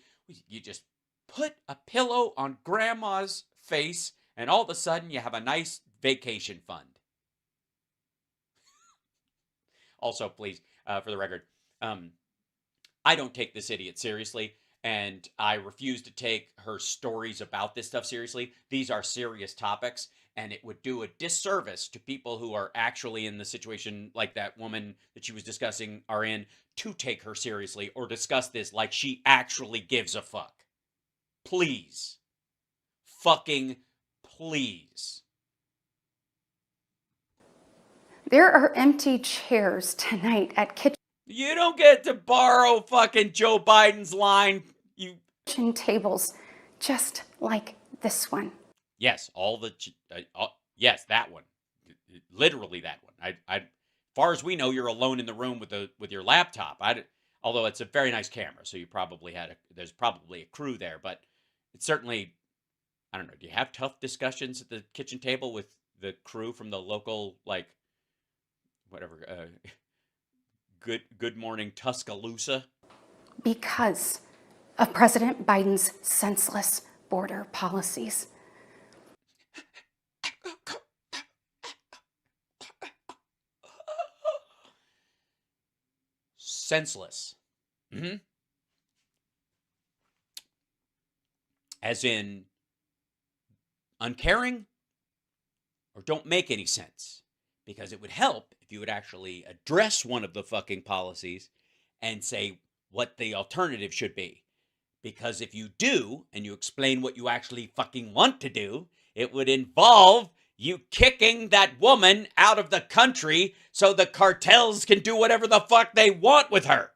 You just put a pillow on grandma's face, and all of a sudden you have a nice vacation fund. Also, please, for the record, I don't take this idiot seriously, and I refuse to take her stories about this stuff seriously. These are serious topics, and it would do a disservice to people who are actually in the situation like that woman that she was discussing are in, to take her seriously or discuss this like she actually gives a fuck. Please. Fucking please. There are empty chairs tonight at You don't get to borrow fucking Joe Biden's line. kitchen tables, just like this one. Yes, yes, that one. Literally that one. As far as we know, you're alone in the room with your laptop. Although it's a very nice camera, so you probably there's probably a crew there, but it's certainly, I don't know. Do you have tough discussions at the kitchen table with the crew from the local, Good Morning Tuscaloosa? Because of President Biden's senseless border policies. Senseless. As in uncaring, or don't make any sense? Because it would help if you would actually address one of the fucking policies and say what the alternative should be. Because if you do, and you explain what you actually fucking want to do, it would involve you kicking that woman out of the country so the cartels can do whatever the fuck they want with her.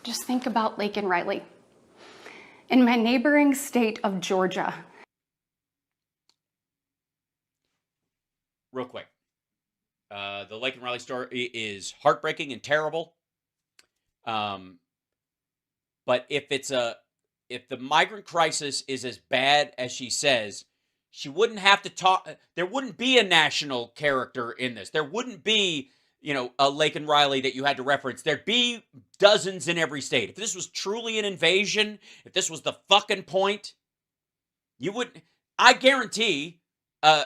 Just think about Lake and Riley. In my neighboring state of Georgia. Real quick. The Lake and Riley story is heartbreaking and terrible. But if the migrant crisis is as bad as she says, she wouldn't have to talk. There wouldn't be a national character in this. There wouldn't be, a Lake and Riley that you had to reference. There'd be dozens in every state. If this was truly an invasion, if this was the fucking point, you wouldn't. I guarantee a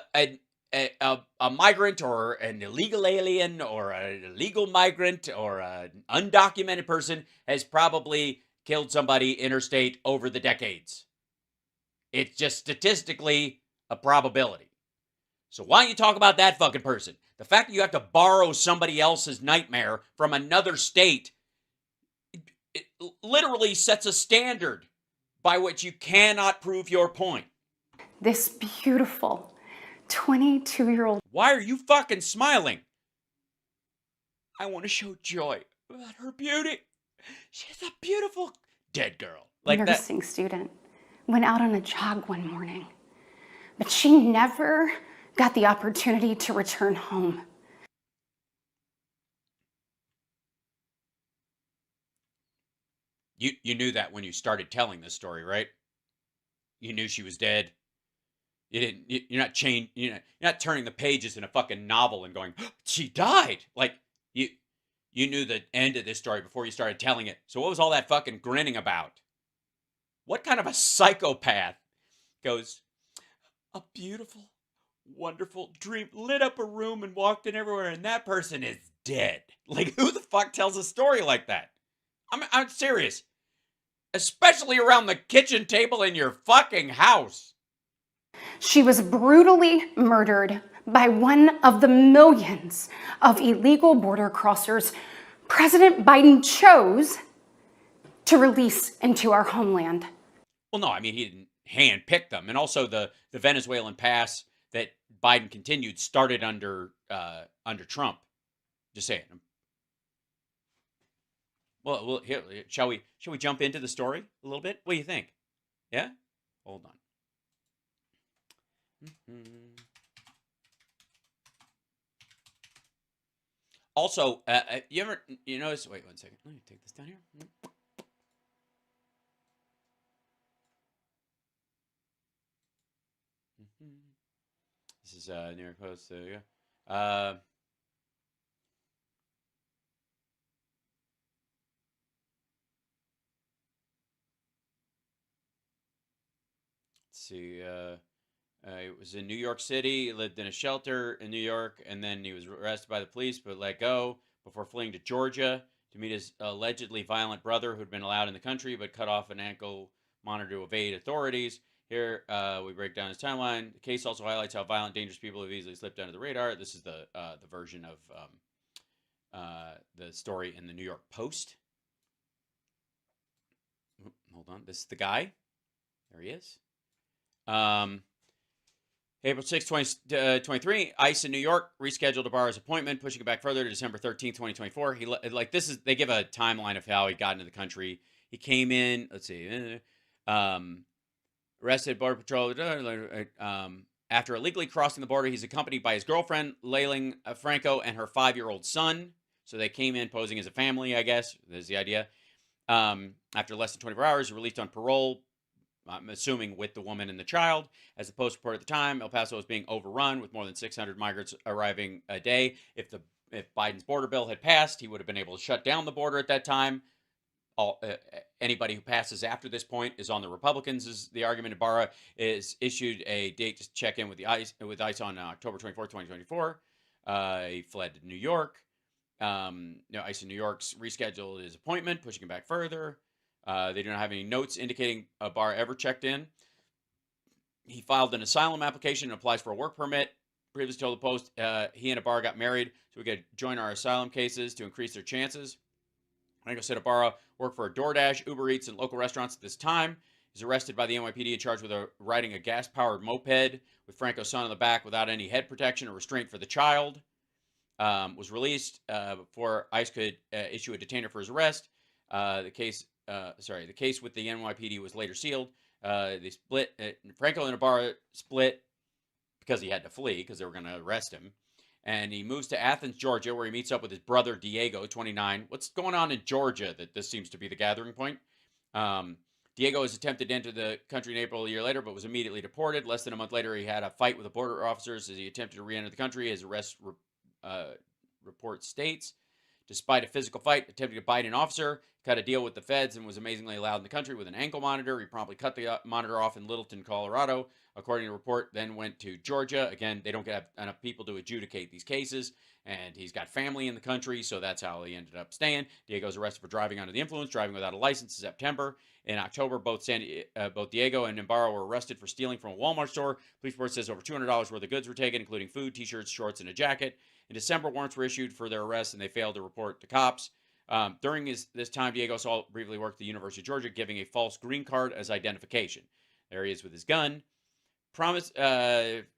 migrant or an illegal alien or an illegal migrant or an undocumented person has probably killed somebody interstate over the decades. It's just statistically a probability. So why don't you talk about that fucking person? The fact that you have to borrow somebody else's nightmare from another state, it literally sets a standard by which you cannot prove your point. This beautiful 22-year-old. Why are you fucking smiling? I want to show joy about her beauty. She's a beautiful dead girl. Like that. nursing student, went out on a jog one morning, but she never got the opportunity to return home. You knew that when you started telling this story, right? You knew she was dead. You didn't. You're not you're not turning the pages in a fucking novel and going, "She died." Like you knew the end of this story before you started telling it. So what was all that fucking grinning about? What kind of a psychopath goes, a beautiful, wonderful dream lit up a room and walked in everywhere, and that person is dead? Like, who the fuck tells a story like that? I'm serious. Especially around the kitchen table in your fucking house. She was brutally murdered by one of the millions of illegal border crossers President Biden chose to release into our homeland. Well, no, I mean, he didn't handpick them. And also the Venezuelan pass that Biden continued started under Trump. Just saying. Well, here, shall we jump into the story a little bit? What do you think? Yeah? Hold on. Also, you notice, wait 1 second. Let me take this down here. This is New York Post. There you go. Let's see. It was in New York City. He lived in a shelter in New York, and then he was arrested by the police but let go before fleeing to Georgia to meet his allegedly violent brother, who'd been allowed in the country but cut off an ankle monitor to evade authorities. Here we break down his timeline. The case also highlights how violent, dangerous people have easily slipped under the radar. This is the version of the story in the New York Post. Hold on. This is the guy. There he is. April 6, 2023, ICE in New York rescheduled Ibarra's appointment, pushing it back further to December 13th, 2024. They give a timeline of how he got into the country. He came in, let's see, arrested Border Patrol, after illegally crossing the border. He's accompanied by his girlfriend, Layling Franco, and her 5-year-old son. So they came in posing as a family, I guess, is the idea. After less than 24 hours, released on parole, I'm assuming with the woman and the child. As the Post reported at the time, El Paso was being overrun with more than 600 migrants arriving a day. If Biden's border bill had passed, he would have been able to shut down the border at that time. Anybody who passes after this point is on the Republicans, is the argument. Ibarra is issued a date to check in with ICE on October 24, 2024. He fled to New York. ICE in New York's rescheduled his appointment, pushing him back further. They do not have any notes indicating Ibarra ever checked in. He filed an asylum application and applies for a work permit. Previously told the Post he and Ibarra got married so we could join our asylum cases to increase their chances. Franco said Ibarra worked for DoorDash, Uber Eats, and local restaurants at this time. He's arrested by the NYPD and charged with riding a gas-powered moped with Franco's son on the back without any head protection or restraint for the child. Was released before ICE could issue a detainer for his arrest. The case with the NYPD was later sealed. They split. Franco and Ibarra split because he had to flee because they were going to arrest him. And he moves to Athens, Georgia, where he meets up with his brother, Diego, 29. What's going on in Georgia that this seems to be the gathering point? Diego has attempted to enter the country in April a year later, but was immediately deported. Less than a month later, he had a fight with the border officers as he attempted to re-enter the country. His arrest report states, despite a physical fight, attempting to bite an officer, cut a deal with the feds, and was amazingly allowed in the country with an ankle monitor. He promptly cut the monitor off in Littleton, Colorado. According to the report, then went to Georgia. Again, they don't get enough people to adjudicate these cases, and he's got family in the country, so that's how he ended up staying. Diego's arrested for driving under the influence, driving without a license in September. In October, both Diego and Ibarra were arrested for stealing from a Walmart store. Police report says over $200 worth of goods were taken, including food, t-shirts, shorts, and a jacket. In December, warrants were issued for their arrest, and they failed to report to cops. During this time, Diego briefly worked at the University of Georgia, giving a false green card as identification. There he is with his gun. Fails to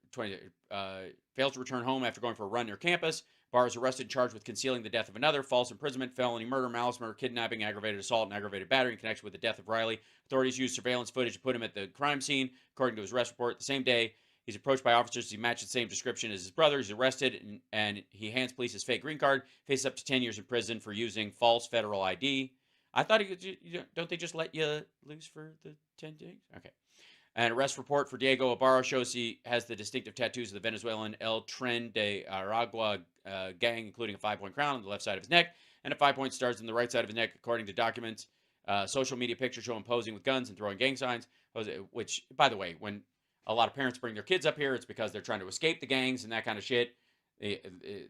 return home after going for a run near campus. Barr is arrested and charged with concealing the death of another, false imprisonment, felony murder, malice murder, kidnapping, aggravated assault, and aggravated battery in connection with the death of Riley. Authorities used surveillance footage to put him at the crime scene. According to his arrest report, the same day, he's approached by officers. He matched the same description as his brother. He's arrested, and he hands police his fake green card. Faces up to 10 years in prison for using false federal ID. I thought don't they just let you loose for the 10 days? Okay. An arrest report for Diego Ibarra shows he has the distinctive tattoos of the Venezuelan El Tren de Aragua gang, including a 5-point crown on the left side of his neck and a 5-point stars on the right side of his neck, according to documents. Social media pictures show him posing with guns and throwing gang signs, which, by the way, when a lot of parents bring their kids up here, it's because they're trying to escape the gangs and that kind of shit,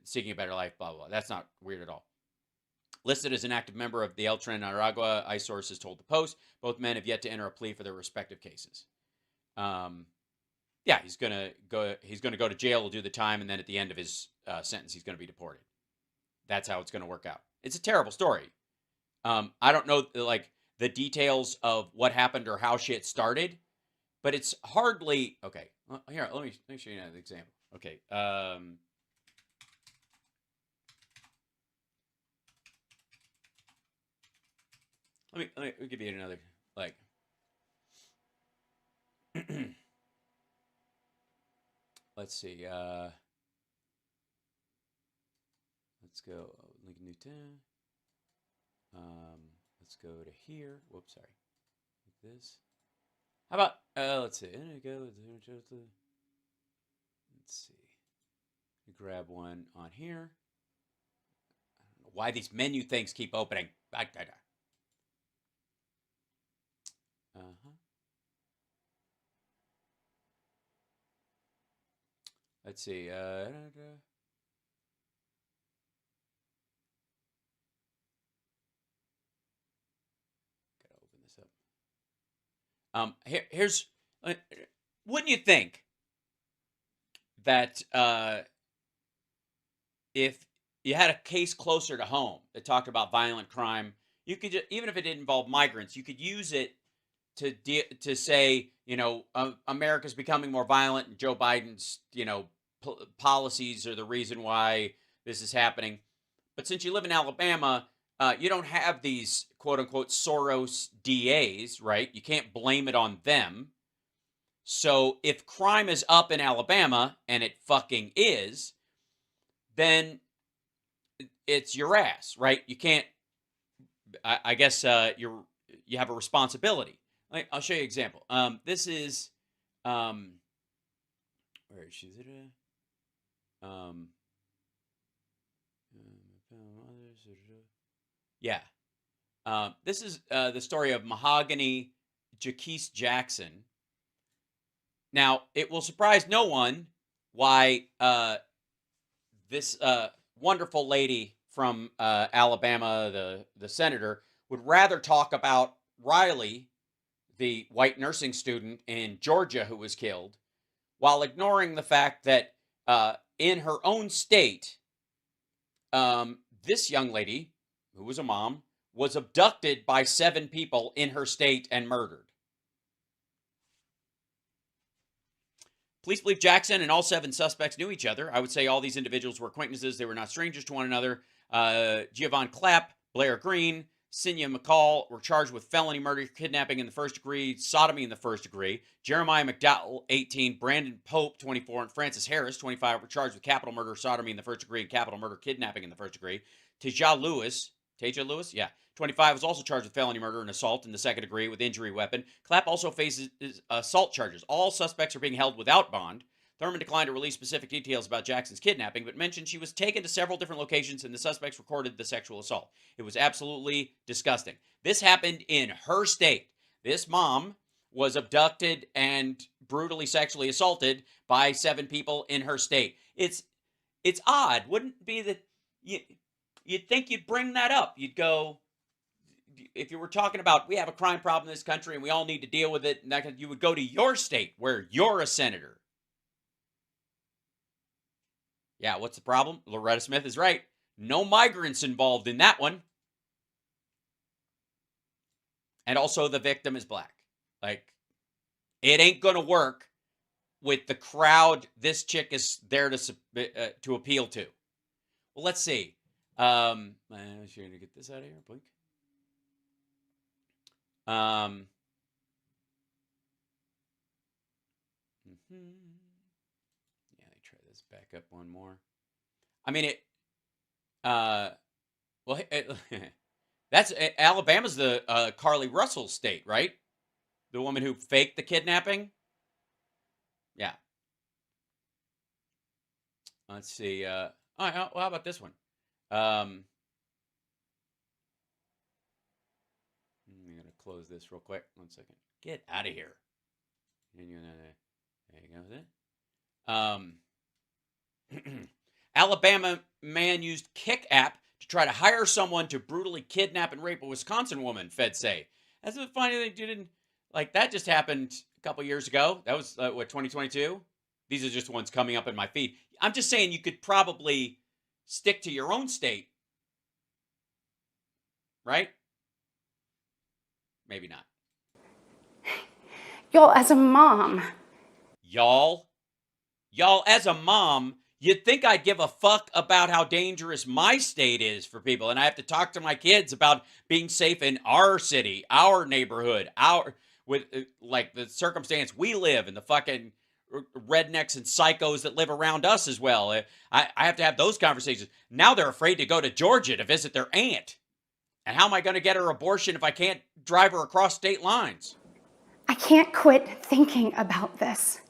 seeking a better life, blah, blah, blah. That's not weird at all. Listed as an active member of the El Tren Aragua, ICE sources told the Post. Both men have yet to enter a plea for their respective cases. Yeah, he's gonna go to jail, will do the time, and then at the end of his sentence, he's gonna be deported. That's how it's gonna work out. It's a terrible story. I don't know like the details of what happened or how shit started, but it's hardly okay. Here, let me show you another example. Okay. Let me give you another like. Let's see. Let's go. Link new tab. Let's go to here. Whoops, sorry. Like this. How about let's see. Let's see. Grab one on here. I don't know why these menu things keep opening. Let's see. Gotta open this up. Here's. Wouldn't you think that if you had a case closer to home that talked about violent crime, you could even if it didn't involve migrants, you could use it to say, America's becoming more violent, and Joe Biden's, policies are the reason why this is happening. But since you live in Alabama, you don't have these quote unquote Soros DAs, right? You can't blame it on them. So if crime is up in Alabama, and it fucking is, then it's your ass, right? You can't. I guess you have a responsibility. I'll show you an example. This is where is she? Yeah. This is the story of Mahogany Jaquise Jackson. Now, it will surprise no one why this wonderful lady from Alabama, the senator, would rather talk about Riley, the white nursing student in Georgia who was killed, while ignoring the fact that in her own state, this young lady, who was a mom, was abducted by 7 people in her state and murdered. Police believe Jackson and all 7 suspects knew each other. I would say all these individuals were acquaintances. They were not strangers to one another. Giovanni Clapp, Blair Green, Sinya McCall were charged with felony murder, kidnapping in the first degree, sodomy in the first degree. Jeremiah McDowell, 18, Brandon Pope, 24, and Francis Harris, 25, were charged with capital murder, sodomy in the first degree, and capital murder, kidnapping in the first degree. Taja Lewis, 25, was also charged with felony murder and assault in the second degree with injury weapon. Clapp also faces assault charges. All suspects are being held without bond. Thurman declined to release specific details about Jackson's kidnapping, but mentioned she was taken to several different locations and the suspects recorded the sexual assault. It was absolutely disgusting. This happened in her state. This mom was abducted and brutally sexually assaulted by 7 people in her state. It's odd, wouldn't it be that you'd think you'd bring that up. You'd go, if you were talking about we have a crime problem in this country and we all need to deal with it, and you would go to your state where you're a senator. Yeah, what's the problem? Loretta Smith is right. No migrants involved in that one. And also the victim is black. Like, it ain't going to work with the crowd this chick is there to appeal to. Well, let's see. I'm trying to get this out of here. Blink. Yeah, let me try this back up one more. I mean, well, that's Alabama's the Carly Russell state, right? The woman who faked the kidnapping. Yeah. Let's see. All right, well, how about this one? I'm gonna close this real quick. 1 second. Get out of here. There you go. Alabama man used Kick app to try to hire someone to brutally kidnap and rape a Wisconsin woman, feds say. That's the funny thing. Didn't like that just happened a couple years ago. That was what, 2022? These are just ones coming up in my feed. I'm just saying you could probably stick to your own state, right? Maybe not. Y'all, as a mom, Y'all, as a mom, you'd think I'd give a fuck about how dangerous my state is for people. And I have to talk to my kids about being safe in our city, our neighborhood, with like the circumstance we live in, the fucking rednecks and psychos that live around us as well. I have to have those conversations. Now they're afraid to go to Georgia to visit their aunt. And how am I going to get her abortion if I can't drive her across state lines? I can't quit thinking about this.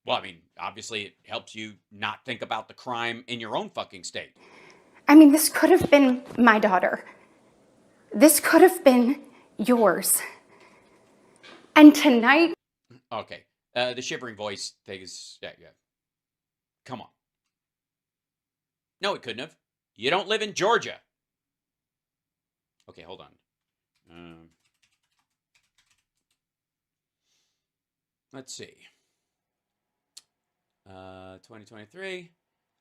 Well, I mean, obviously it helps you not think about the crime in your own fucking state. I mean, this could have been my daughter. This could have been yours. And tonight... Okay. The shivering voice thing is... Yeah. Come on. No, it couldn't have. You don't live in Georgia. Okay, hold on. Let's see. 2023,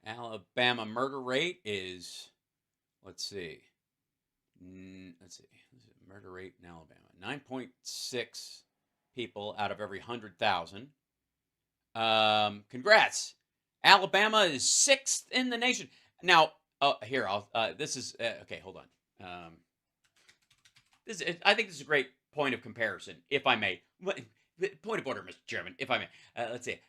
Alabama murder rate is, let's see. Murder rate in Alabama, 9.6 people out of every 100,000. Congrats. Alabama is 6th in the nation. Now, here, this is, okay, hold on. I think this is a great point of comparison, if I may. Point of order, Mr. Chairman, if I may. Let's see.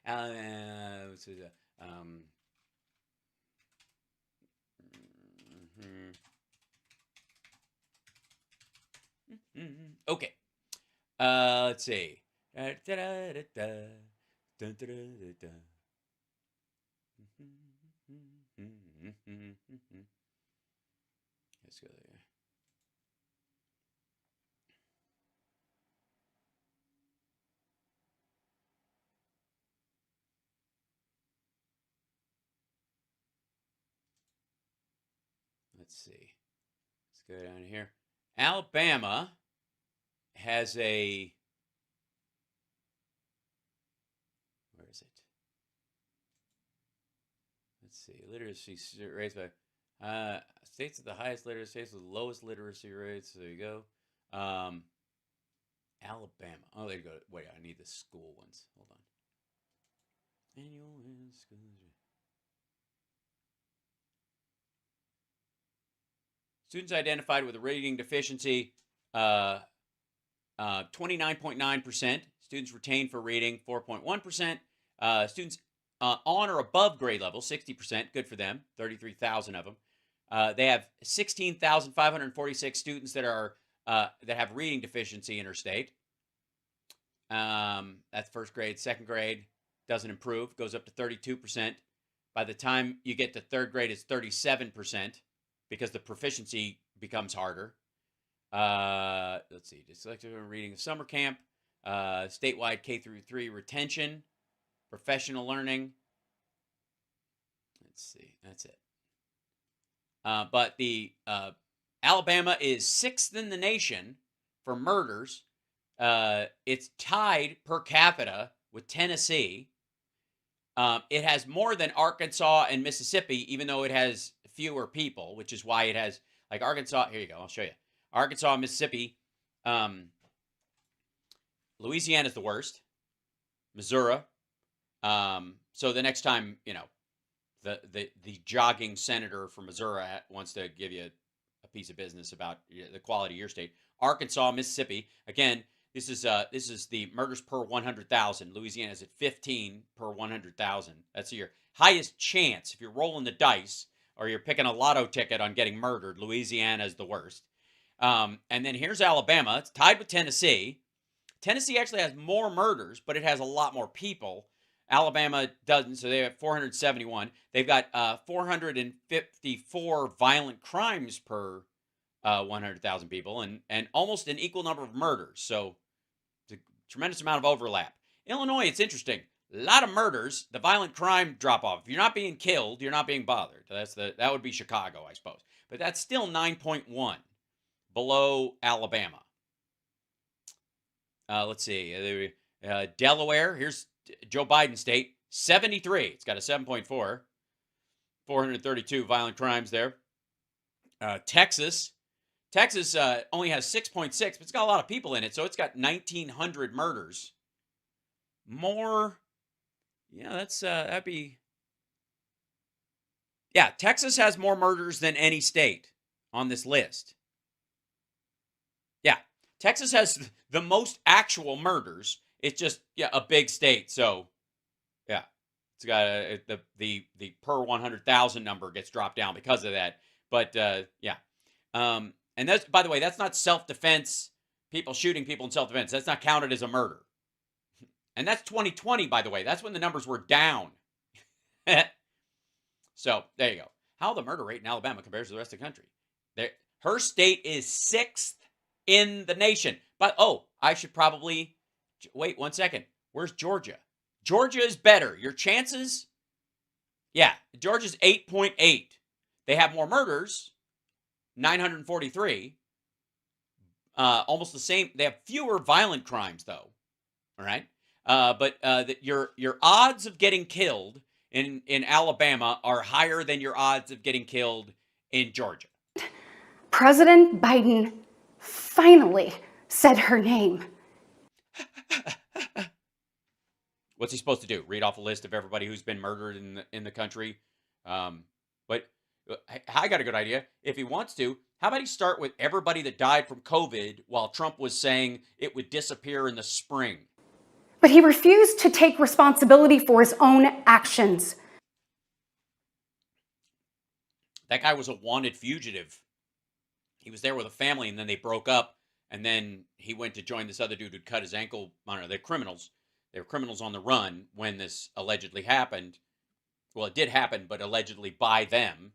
Okay. Let's see. Let's go there. Let's see. Let's go down here. Alabama has a... Where is it? Let's see. Literacy rates by... states with the highest literacy rates with the lowest literacy rates. There you go. Alabama. Oh, there you go. Wait, I need the school ones. Hold on. Annual school... Students identified with a reading deficiency, 29.9%. Students retained for reading, 4.1%. Students on or above grade level, 60%. Good for them, 33,000 of them. They have 16,546 students that are that have reading deficiency interstate. That's first grade. Second grade doesn't improve, goes up to 32%. By the time you get to third grade, it's 37%. Because the proficiency becomes harder. Let's see. Dyslexia reading of summer camp. Statewide K through 3 retention. Professional learning. Let's see. That's it. But the Alabama is 6th in the nation for murders. It's tied per capita with Tennessee. It has more than Arkansas and Mississippi, even though it has fewer people, which is why it has, like, Arkansas. Here you go. I'll show you. Arkansas, Mississippi. Louisiana's the worst. Missouri. So the next time, the jogging senator from Missouri wants to give you a piece of business about the quality of your state. Arkansas, Mississippi. Again, this is the murders per 100,000. Louisiana is at 15 per 100,000. That's your highest chance if you're rolling the dice or you're picking a lotto ticket on getting murdered. Louisiana is the worst. And then here's Alabama. It's tied with Tennessee. Tennessee actually has more murders, but it has a lot more people. Alabama doesn't, so they have 471. They've got 454 violent crimes per 100,000 people, and almost an equal number of murders. So it's a tremendous amount of overlap. Illinois, it's interesting. A lot of murders, the violent crime drop off. If you're not being killed, you're not being bothered. That would be Chicago, I suppose. But that's still 9.1 below Alabama. Let's see. Delaware, here's Joe Biden's state, 73. It's got a 7.4. 432 violent crimes there. Texas only has 6.6, but it's got a lot of people in it, so it's got 1,900 murders. More, that'd be, Texas has more murders than any state on this list. Yeah, Texas has the most actual murders. It's just, a big state, so, it's got the per 100,000 number gets dropped down because of that, but, and that's, by the way, that's not self-defense, people shooting people in self-defense. That's not counted as a murder. And that's 2020, by the way. That's when the numbers were down. So, there you go. How the murder rate in Alabama compares to the rest of the country. Her state is 6th in the nation. But, I should probably... Wait 1 second. Where's Georgia? Georgia is better. Your chances? Yeah, Georgia's 8.8. They have more murders, 943. Almost the same. They have fewer violent crimes, though. All right, but your odds of getting killed in Alabama are higher than your odds of getting killed in Georgia. President Biden finally said her name. What's he supposed to do? Read off a list of everybody who's been murdered in the country? But I got a good idea. If he wants to, how about he start with everybody that died from COVID while Trump was saying it would disappear in the spring? But he refused to take responsibility for his own actions. That guy was a wanted fugitive. He was there with a family, and then they broke up, and then he went to join this other dude who'd cut his ankle. I don't know, they're criminals. They were criminals on the run when this allegedly happened. Well, it did happen, but allegedly by them.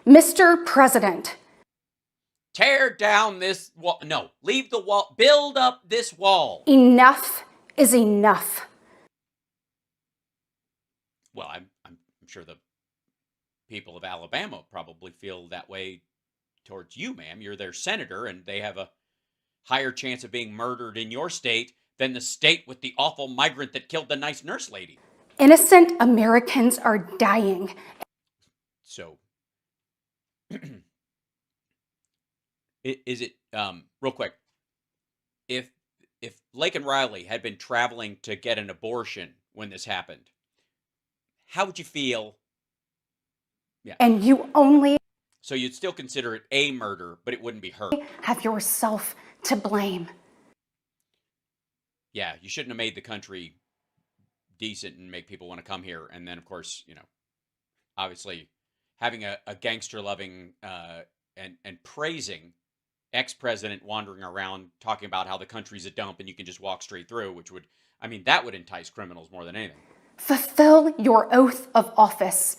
Mr. President. Tear down this wall. No, leave the wall. Build up this wall. Enough is enough. Well, I'm sure the people of Alabama probably feel that way towards you, ma'am. You're their senator, and they have a higher chance of being murdered in your state than the state with the awful migrant that killed the nice nurse lady. Innocent Americans are dying. So, is it, real quick, if Laken Riley had been traveling to get an abortion when this happened, how would you feel? Yeah. And you only So you'd still consider it a murder, but it wouldn't be her. have yourself to blame. Yeah, you shouldn't have made the country decent and make people want to come here. And then, of course, obviously having a gangster-loving and praising ex-president wandering around talking about how the country's a dump and you can just walk straight through, which would, that would entice criminals more than anything. Fulfill your oath of office.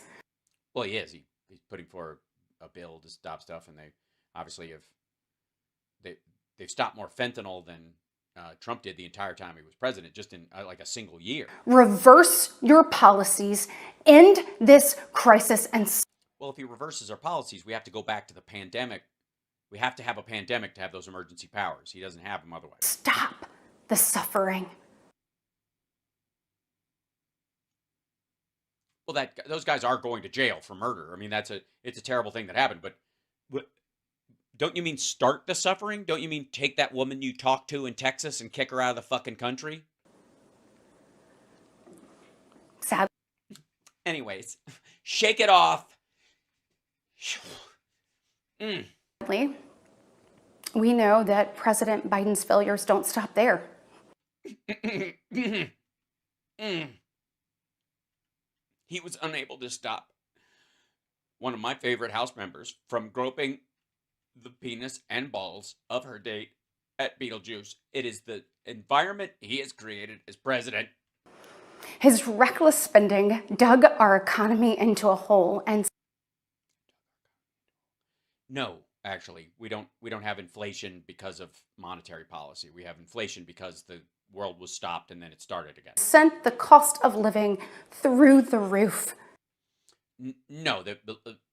Well, he is. He's putting forward a bill to stop stuff, and they obviously they've stopped more fentanyl than Trump did the entire time he was president, just in like a single year. Reverse your policies, end this crisis, and... Well, if he reverses our policies, we have to go back to the pandemic. We have to have a pandemic to have those emergency powers. He doesn't have them otherwise. Stop the suffering. Well, those guys are going to jail for murder. It's a terrible thing that happened, but don't you mean start the suffering? Don't you mean take that woman you talked to in Texas and kick her out of the fucking country? Sad. Anyways, Shake it off. Mm. We know that President Biden's failures don't stop there. He was unable to stop one of my favorite House members from groping the penis and balls of her date at Beetlejuice. It is the environment he has created as president. His reckless spending dug our economy into a hole, and No, actually, we don't have inflation because of monetary policy. We have inflation because the world was stopped and then it started again. sent the cost of living through the roof. No, the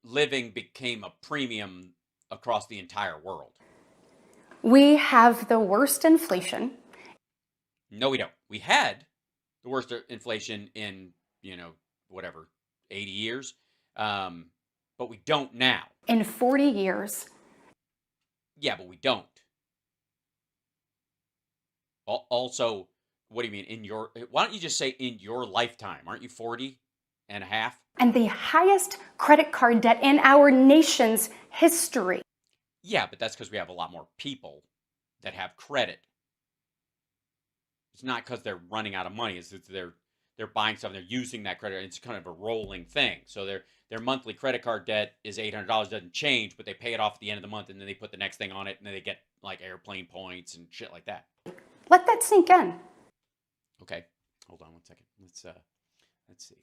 living became a premium across the entire world. We have the worst inflation. No, we don't. We had the worst inflation in, whatever, 80 years. But we don't now. In 40 years. Yeah, but we don't. Also, what do you mean why don't you just say in your lifetime? Aren't you 40 and a half? And the highest credit card debt in our nation's history. Yeah, but that's because we have a lot more people that have credit. It's not because they're running out of money. It's they're buying stuff. They're using that credit. It's kind of a rolling thing. So their monthly credit card debt is $800. Doesn't change, but they pay it off at the end of the month, and then they put the next thing on it, and then they get like airplane points and shit like that. Let that sink in. Okay, hold on one second. Let's see.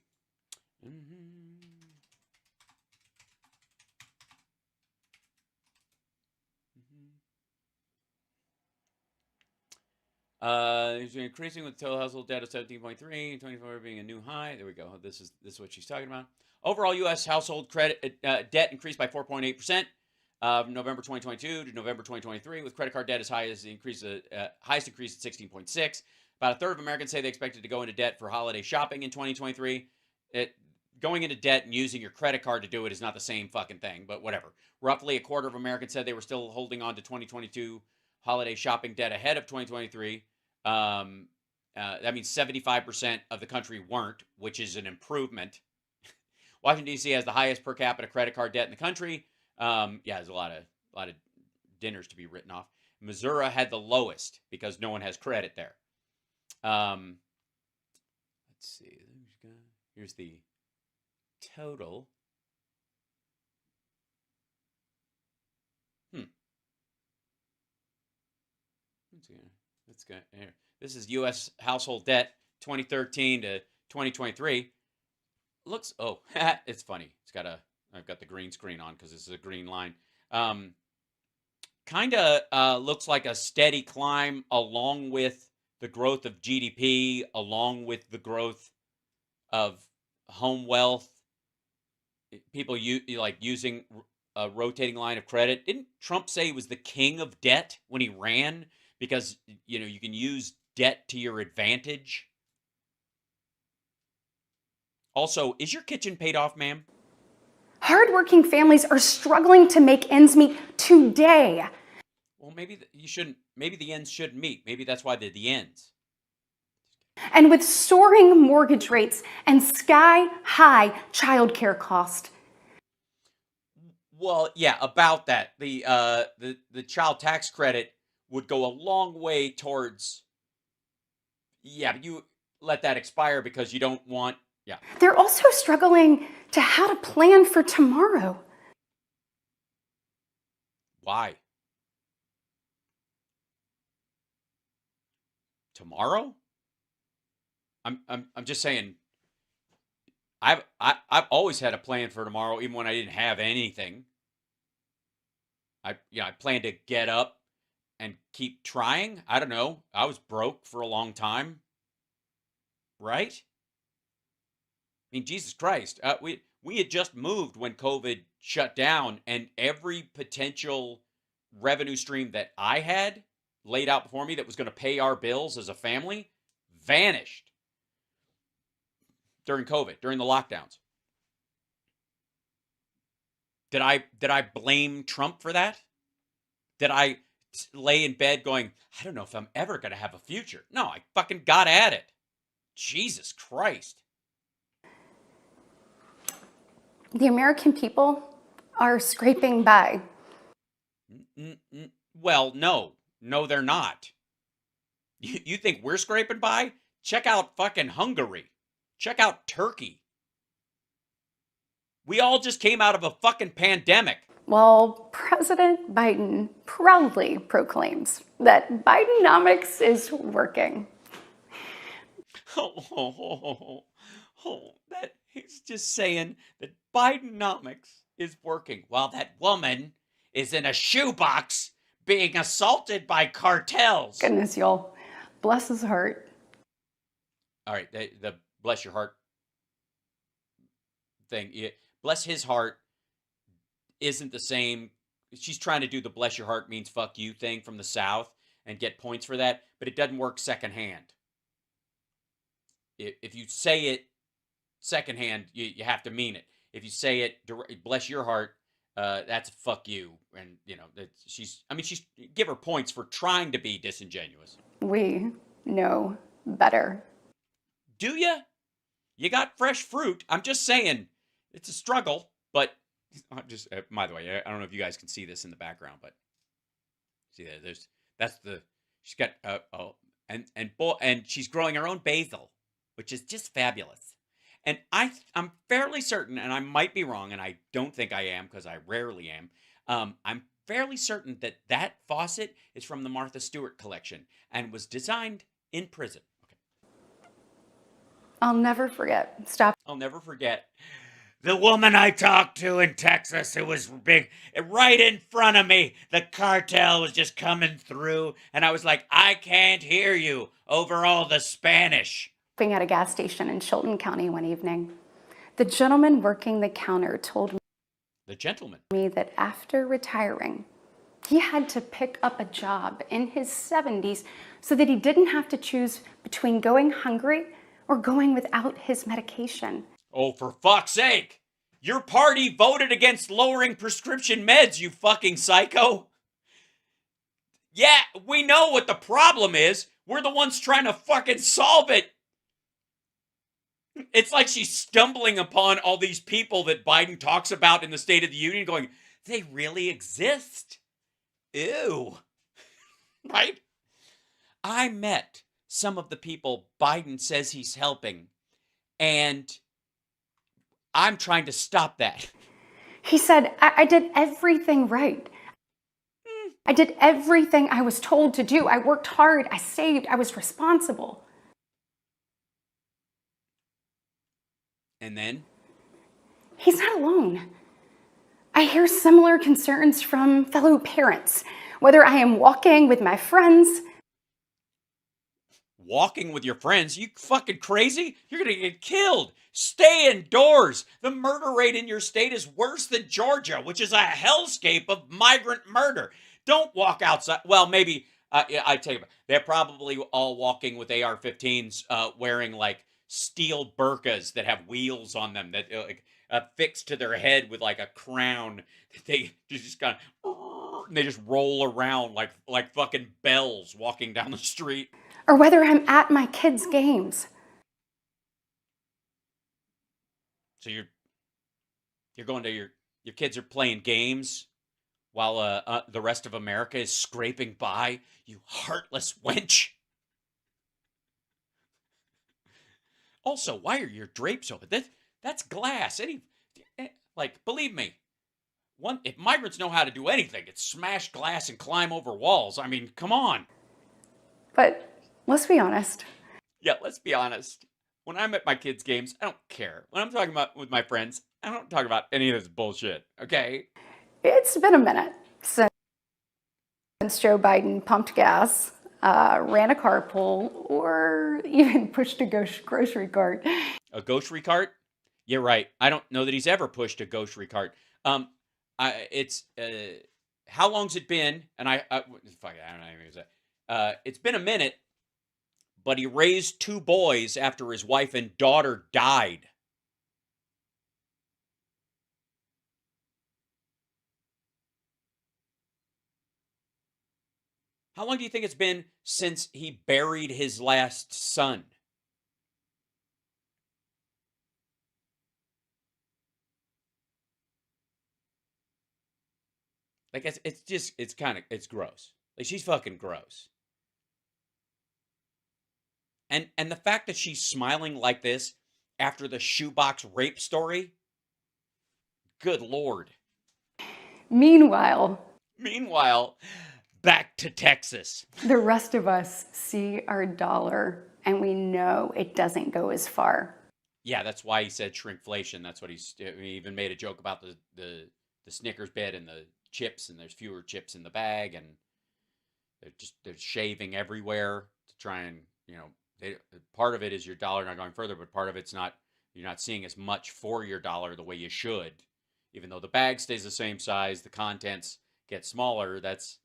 It's increasing with total household debt of 17.3, 24 being a new high. There we go. This is what she's talking about. Overall, U.S. household credit debt increased by 4.8%. November 2022 to November 2023, with credit card debt as high as the highest increase at 16.6. About a third of Americans say they expected to go into debt for holiday shopping in 2023. Going into debt and using your credit card to do it is not the same fucking thing, but whatever. Roughly a quarter of Americans said they were still holding on to 2022 holiday shopping debt ahead of 2023. That means 75% of the country weren't, which is an improvement. Washington, D.C. has the highest per capita credit card debt in the country. There's a lot of dinners to be written off. Missouri had the lowest because no one has credit there. Let's see. Here's the total. Let's go here. This is U.S. household debt 2013 to 2023. Looks, it's funny. I've got the green screen on because this is a green line. Kind of looks like a steady climb along with the growth of GDP, along with the growth of home wealth. People using a rotating line of credit. Didn't Trump say he was the king of debt when he ran? Because, you can use debt to your advantage. Also, is your kitchen paid off, ma'am? Hardworking families are struggling to make ends meet today. Well, maybe maybe the ends shouldn't meet. Maybe that's why they're the ends. And with soaring mortgage rates and sky-high childcare cost. Well, yeah, about that. The child tax credit would go a long way towards, but you let that expire because you don't want, They're also struggling to how to plan for tomorrow. Why? Tomorrow? I'm just saying, I've always had a plan for tomorrow, even when I didn't have anything. I plan to get up and keep trying. I don't know. I was broke for a long time. Right? I mean, Jesus Christ. We had just moved when COVID shut down, and every potential revenue stream that I had laid out before me that was going to pay our bills as a family vanished during COVID, during the lockdowns. Did I blame Trump for that? Did I lay in bed going, I don't know if I'm ever going to have a future? No, I fucking got at it. Jesus Christ. The American people are scraping by. Well, no. No, they're not. You think we're scraping by? Check out fucking Hungary. Check out Turkey. We all just came out of a fucking pandemic. Well, President Biden proudly proclaims that Bidenomics is working. That he's just saying that Bidenomics is working while that woman is in a shoebox being assaulted by cartels. Goodness, y'all. Bless his heart. All right, the bless your heart thing. Bless his heart isn't the same. She's trying to do the bless your heart means fuck you thing from the South and get points for that, but it doesn't work secondhand. If you say it secondhand, you have to mean it. If you say it, bless your heart, that's a fuck you. And, you know, she's give her points for trying to be disingenuous. We know better. Do you? You got fresh fruit. I'm just saying it's a struggle, but just by the way, I don't know if you guys can see this in the background, but see that she's got and she's growing her own basil, which is just fabulous. And I'm fairly certain, and I might be wrong, and I don't think I am because I rarely am. I'm fairly certain that faucet is from the Martha Stewart collection and was designed in prison. Okay. I'll never forget. I'll never forget the woman I talked to in Texas who was big, right in front of me. The cartel was just coming through, and I was like, I can't hear you over all the Spanish. At a gas station in Chilton County one evening. The gentleman working the counter told me that after retiring, he had to pick up a job in his 70s so that he didn't have to choose between going hungry or going without his medication. Oh, for fuck's sake! Your party voted against lowering prescription meds, you fucking psycho! Yeah, we know what the problem is. We're the ones trying to fucking solve it. It's like she's stumbling upon all these people that Biden talks about in the State of the Union going, they really exist. Ew. Right? I met some of the people Biden says he's helping, and I'm trying to stop that. He said, I did everything right. I did everything I was told to do. I worked hard. I saved. I was responsible. And then? He's not alone. I hear similar concerns from fellow parents, whether I am walking with my friends. Walking with your friends? You fucking crazy? You're gonna get killed. Stay indoors. The murder rate in your state is worse than Georgia, which is a hellscape of migrant murder. Don't walk outside. Well, maybe, I tell you, they're probably all walking with AR-15s, wearing like steel burqas that have wheels on them that affixed to their head with like a crown. They just kind of, they just roll around like fucking bells walking down the street. Or whether I'm at my kids' games. So you're going to your kids are playing games while the rest of America is scraping by, you heartless wench. Also, why are your drapes open? That's glass. Believe me, if migrants know how to do anything, it's smash glass and climb over walls. I mean, come on. But let's be honest. Yeah, let's be honest. When I'm at my kids' games, I don't care. When I'm talking about with my friends, I don't talk about any of this bullshit, okay? It's been a minute since Joe Biden pumped gas, ran a carpool, or even pushed a grocery cart. A grocery cart? You're right. I don't know that he's ever pushed a grocery cart. How long's it been? And I don't know. It's been a minute, but he raised 2 boys after his wife and daughter died. How long do you think it's been since he buried his last son? Like, it's gross. Like, she's fucking gross. And the fact that she's smiling like this after the shoebox rape story, good Lord. Meanwhile, back to Texas. the rest of us see our dollar and we know it doesn't go as far. Yeah, that's why he said shrinkflation. That's what he even made a joke about the Snickers bit and the chips, and there's fewer chips in the bag, and they're shaving everywhere to try and, part of it is your dollar not going further, but part of it's not, you're not seeing as much for your dollar the way you should. Even though the bag stays the same size, the contents get smaller. That's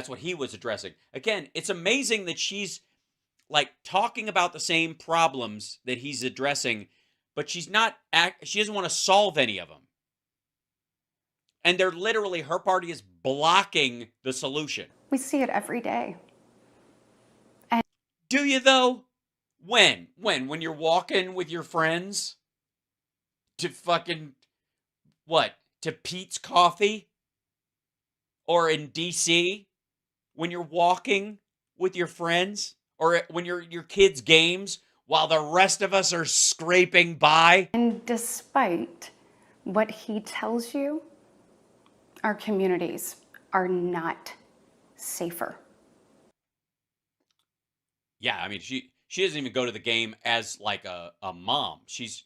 what he was addressing. Again, it's amazing that she's like talking about the same problems that he's addressing, but she doesn't want to solve any of them. And they're literally, her party is blocking the solution. We see it every day. Do you though? When you're walking with your friends to fucking, what, to Pete's Coffee? Or in DC? When you're walking with your friends? Or when you're at your kids' games while the rest of us are scraping by? And despite what he tells you, our communities are not safer. Yeah, I mean, she doesn't even go to the game as like a mom. She's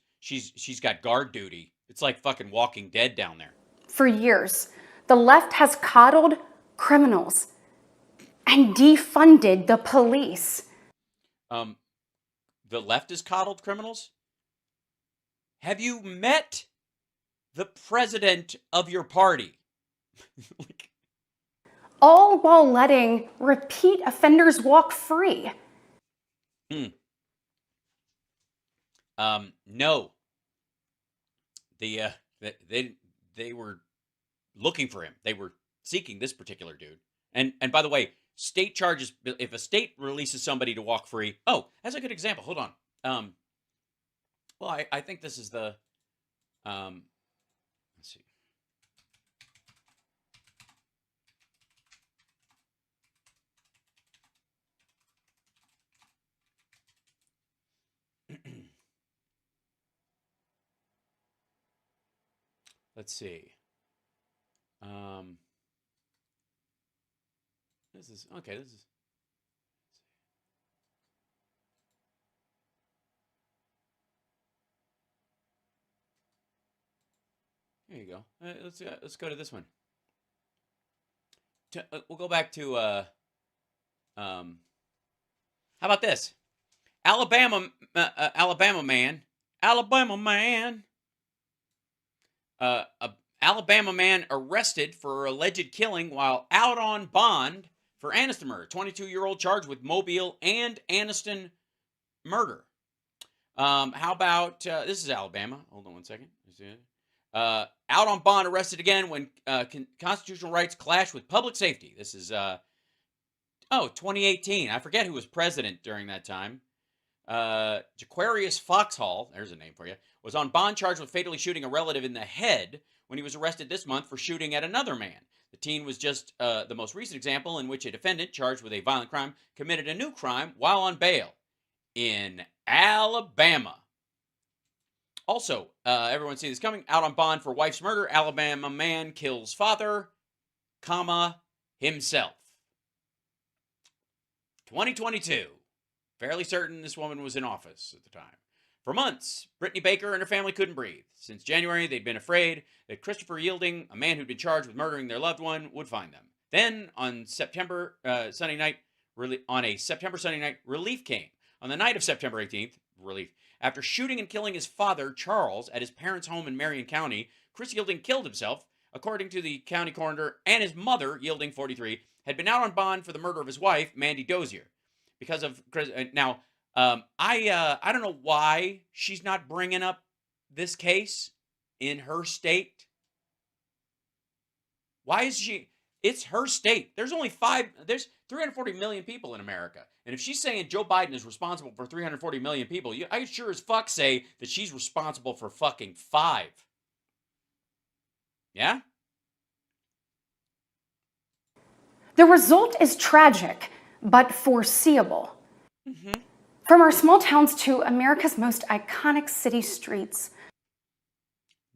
got guard duty. It's like fucking Walking Dead down there. For years, the left has coddled criminals and defunded the police. The left has coddled criminals? Have you met the president of your party? All while letting repeat offenders walk free. No. They were looking for him. They were seeking this particular dude. And by the way, state charges, if a state releases somebody to walk free. Oh, that's a good example. Hold on. Well, I think this is the, let's see. Let's see. This is okay. Here you go. Let's go to this one. We'll go back to how about this? Alabama man. Alabama man arrested for alleged killing while out on bond for Anniston murder. 22-year-old charged with Mobile and Anniston murder. How about this is Alabama. Hold on one second. Out on bond, arrested again when constitutional rights clash with public safety. This is 2018. I forget who was president during that time. Jaquarius Foxhall, there's a name for you, was on bond charged with fatally shooting a relative in the head when he was arrested this month for shooting at another man. The teen was just the most recent example in which a defendant charged with a violent crime committed a new crime while on bail in Alabama. Also, everyone see this coming. Out on bond for wife's murder, Alabama man kills father, himself. 2022. Fairly certain this woman was in office at the time. For months, Brittany Baker and her family couldn't breathe. Since January, they'd been afraid that Christopher Yielding, a man who'd been charged with murdering their loved one, would find them. Then, on a September Sunday night, relief came. On the night of September 18th, relief. After shooting and killing his father, Charles, at his parents' home in Marion County, Chris Yielding killed himself, according to the county coroner, and his mother, Yielding, 43, had been out on bond for the murder of his wife, Mandy Dozier. Because of Chris, now, I don't know why she's not bringing up this case in her state. Why is she? It's her state. There's 340 million people in America. And if she's saying Joe Biden is responsible for 340 million people, I sure as fuck say that she's responsible for fucking 5. Yeah? The result is tragic, but foreseeable. From our small towns to America's most iconic city streets,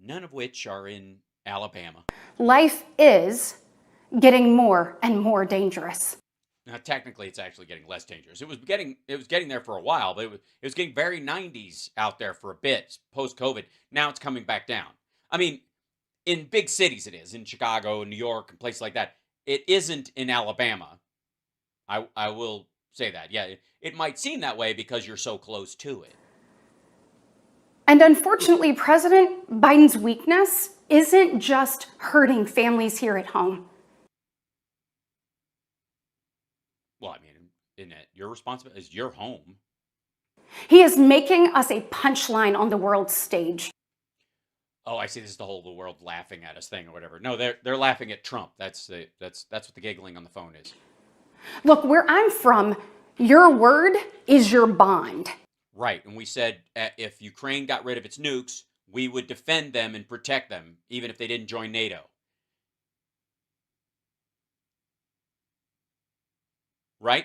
None of which are in Alabama. life is getting more and more dangerous. Now, technically, it's actually getting less dangerous. It was getting there for a while, but it was getting very 90s out there for a bit post-COVID. Now it's coming back down. I mean, in big cities it is, in Chicago and New York and places like that. It isn't in Alabama. I will say that. Yeah, it might seem that way because you're so close to it. And unfortunately, President Biden's weakness isn't just hurting families here at home. Well, I mean, isn't it your responsibility? It's your home. He is making us a punchline on the world stage. Oh, I see. This is the world laughing at us thing or whatever. No, they're laughing at Trump. That's what the giggling on the phone is. Look, where I'm from, your word is your bond. Right, and we said if Ukraine got rid of its nukes, we would defend them and protect them, even if they didn't join NATO. Right?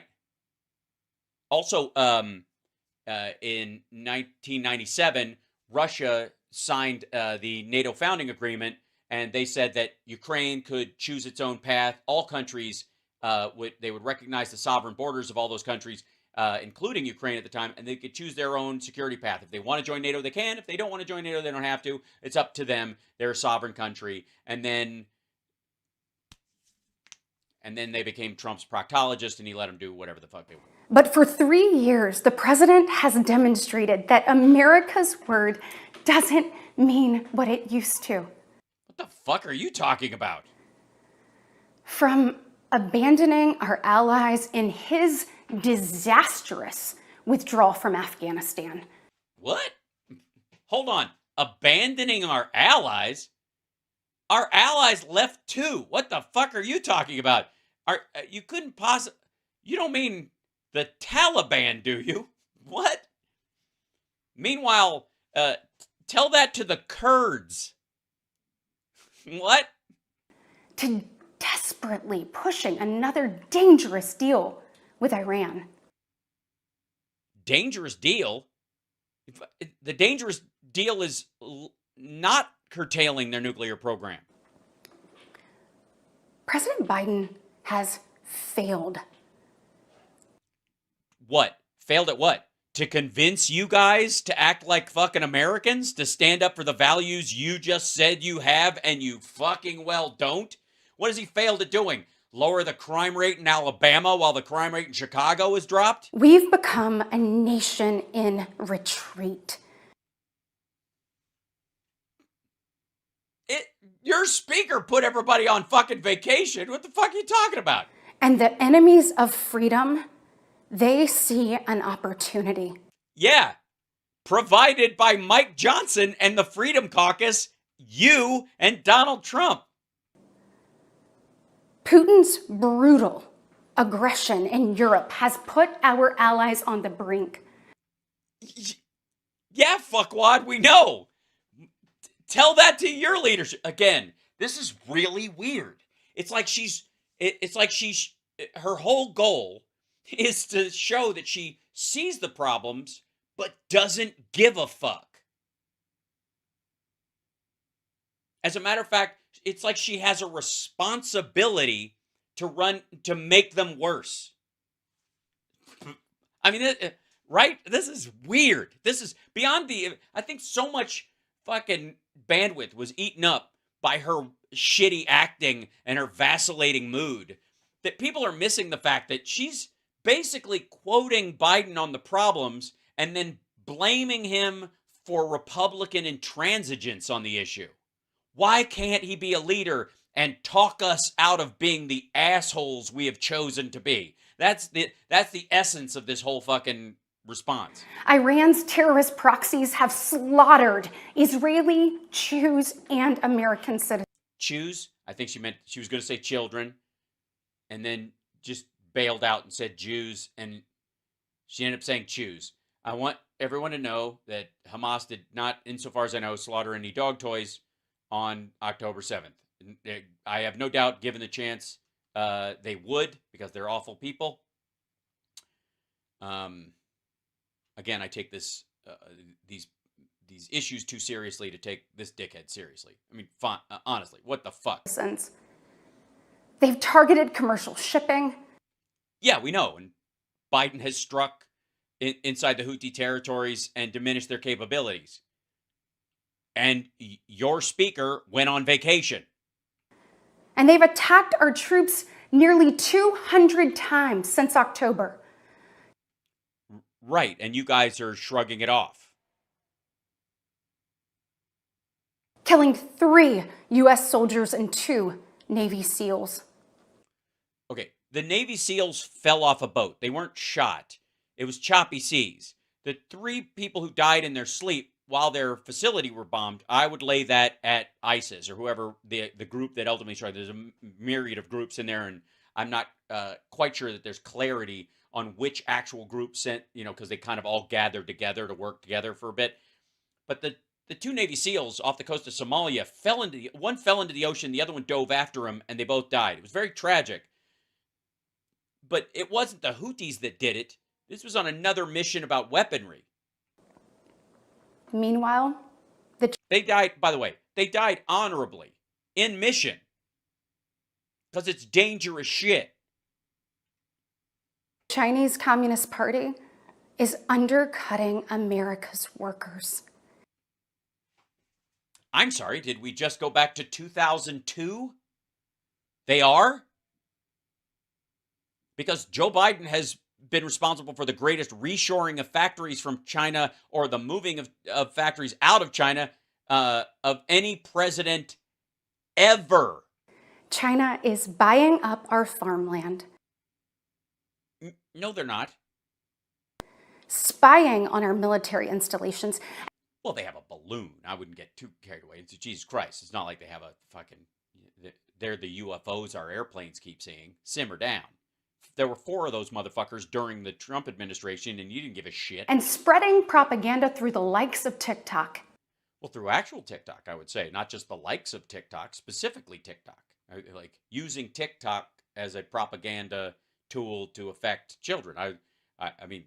Also, in 1997, Russia signed the NATO founding agreement, and they said that Ukraine could choose its own path. All countries they would recognize the sovereign borders of all those countries, including Ukraine at the time, and they could choose their own security path. If they want to join NATO, they can. If they don't want to join NATO, they don't have to. It's up to them. They're a sovereign country. And then they became Trump's proctologist, and he let them do whatever the fuck they want. But for 3 years, the president has demonstrated that America's word doesn't mean what it used to. What the fuck are you talking about? From abandoning our allies in his disastrous withdrawal from Afghanistan. What? Hold on. Abandoning our allies? Our allies left too. What the fuck are you talking about? You couldn't possibly... You don't mean the Taliban, do you? What? Meanwhile, tell that to the Kurds. What? To desperately pushing another dangerous deal with Iran. Dangerous deal? The dangerous deal is not curtailing their nuclear program. President Biden has failed. What? Failed at what? To convince you guys to act like fucking Americans? To stand up for the values you just said you have and you fucking well don't? What has he failed at doing? Lower the crime rate in Alabama while the crime rate in Chicago is dropped? We've become a nation in retreat. Your speaker put everybody on fucking vacation. What the fuck are you talking about? And the enemies of freedom, they see an opportunity. Yeah. Provided by Mike Johnson and the Freedom Caucus, you and Donald Trump. Putin's brutal aggression in Europe has put our allies on the brink. Yeah, fuckwad, we know. Tell that to your leadership. Again, this is really weird. It's like her whole goal is to show that she sees the problems, but doesn't give a fuck. As a matter of fact, it's like she has a responsibility to make them worse. I mean, right? This is weird. This is beyond I think so much fucking bandwidth was eaten up by her shitty acting and her vacillating mood that people are missing the fact that she's basically quoting Biden on the problems and then blaming him for Republican intransigence on the issue. Why can't he be a leader and talk us out of being the assholes we have chosen to be? That's the essence of this whole fucking response. Iran's terrorist proxies have slaughtered Israeli, Jews, and American citizens. Jews? I think she was going to say children, and then just bailed out and said Jews, and she ended up saying Jews. I want everyone to know that Hamas did not, insofar as I know, slaughter any dog toys on October 7th. I have no doubt, given the chance, they would, because they're awful people. Again, I take these issues too seriously to take this dickhead seriously. I mean, honestly, what the fuck? They've targeted commercial shipping. Yeah, we know. And Biden has struck inside the Houthi territories and diminished their capabilities. And your speaker went on vacation. And they've attacked our troops nearly 200 times since October. Right, and you guys are shrugging it off. Killing 3 U.S. soldiers and 2 Navy SEALs. Okay, the Navy SEALs fell off a boat. They weren't shot. It was choppy seas. The 3 people who died in their sleep while their facility were bombed, I would lay that at ISIS or whoever the group that ultimately struck. There's a myriad of groups in there, and I'm not quite sure that there's clarity on which actual group sent, because they kind of all gathered together to work together for a bit. But the 2 Navy SEALs off the coast of Somalia one fell into the ocean, the other one dove after him, and they both died. It was very tragic. But it wasn't the Houthis that did it. This was on another mission about weaponry. Meanwhile, they died, by the way, they died honorably in mission because it's dangerous shit. Chinese Communist Party is undercutting America's workers. I'm sorry, did we just go back to 2002? They are? Because Joe Biden has been responsible for the greatest reshoring of factories from China, or the moving of factories out of China, of any president ever. China is buying up our farmland. No, they're not. Spying on our military installations. Well, they have a balloon. I wouldn't get too carried away. It's Jesus Christ. It's not like they have a fucking... They're the UFOs our airplanes keep seeing. Simmer down. There were 4 of those motherfuckers during the Trump administration, and you didn't give a shit. And spreading propaganda through the likes of TikTok. Well, through actual TikTok, I would say. Not just the likes of TikTok, specifically TikTok. Like, using TikTok as a propaganda tool to affect children. I mean,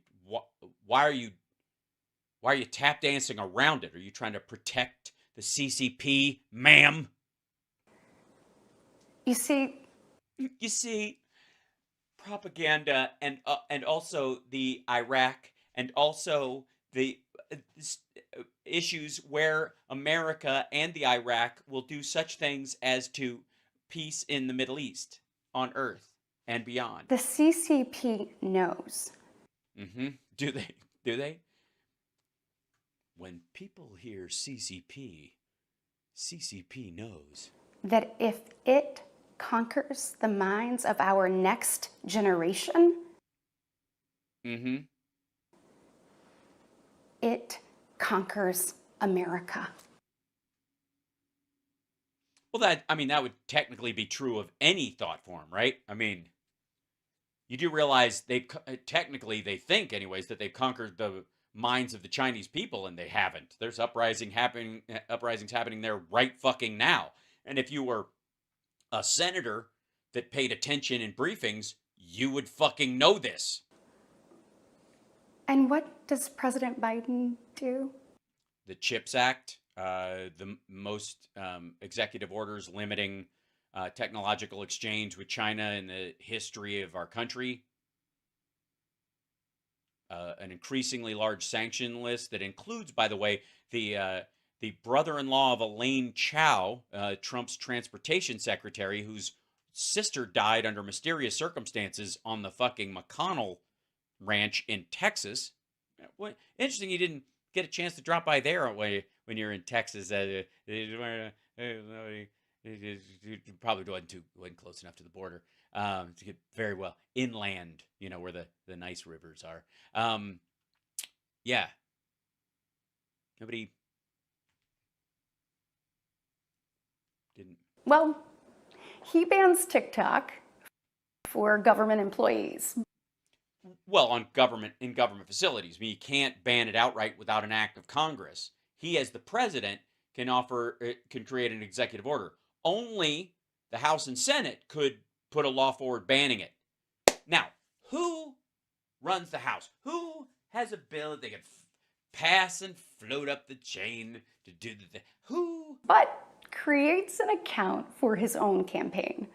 why are you tap dancing around it? Are you trying to protect the CCP, ma'am? You see, propaganda and also the Iraq, and also the issues where America and the Iraq will do such things as to peace in the Middle East, on Earth and beyond. The CCP knows. Mm-hmm. Do they? When people hear CCP knows That if it conquers the minds of our next generation, it conquers America. Well, that would technically be true of any thought form, right? I mean, you do realize they think anyways that they've conquered the minds of the Chinese people, and they haven't. There's uprisings happening there right fucking now. And if you were a senator that paid attention in briefings, you would fucking know this. And what does President Biden do? The CHIPS Act, the most executive orders limiting technological exchange with China in the history of our country. An increasingly large sanction list that includes, by the way, the brother-in-law of Elaine Chao, Trump's transportation secretary, whose sister died under mysterious circumstances on the fucking McConnell ranch in Texas. What interesting, you didn't get a chance to drop by there when you're in Texas. Probably wasn't close enough to the border to get very well inland, where the nice rivers are. Yeah. Nobody didn't. Well, he bans TikTok for government employees. Well, in government facilities. I mean, you can't ban it outright without an act of Congress. He, as the president, can create an executive order. Only the House and Senate could put a law forward banning it. Now, who runs the House? Who has a bill that they can pass and float up the chain to do the thing? Who? But creates an account for his own campaign.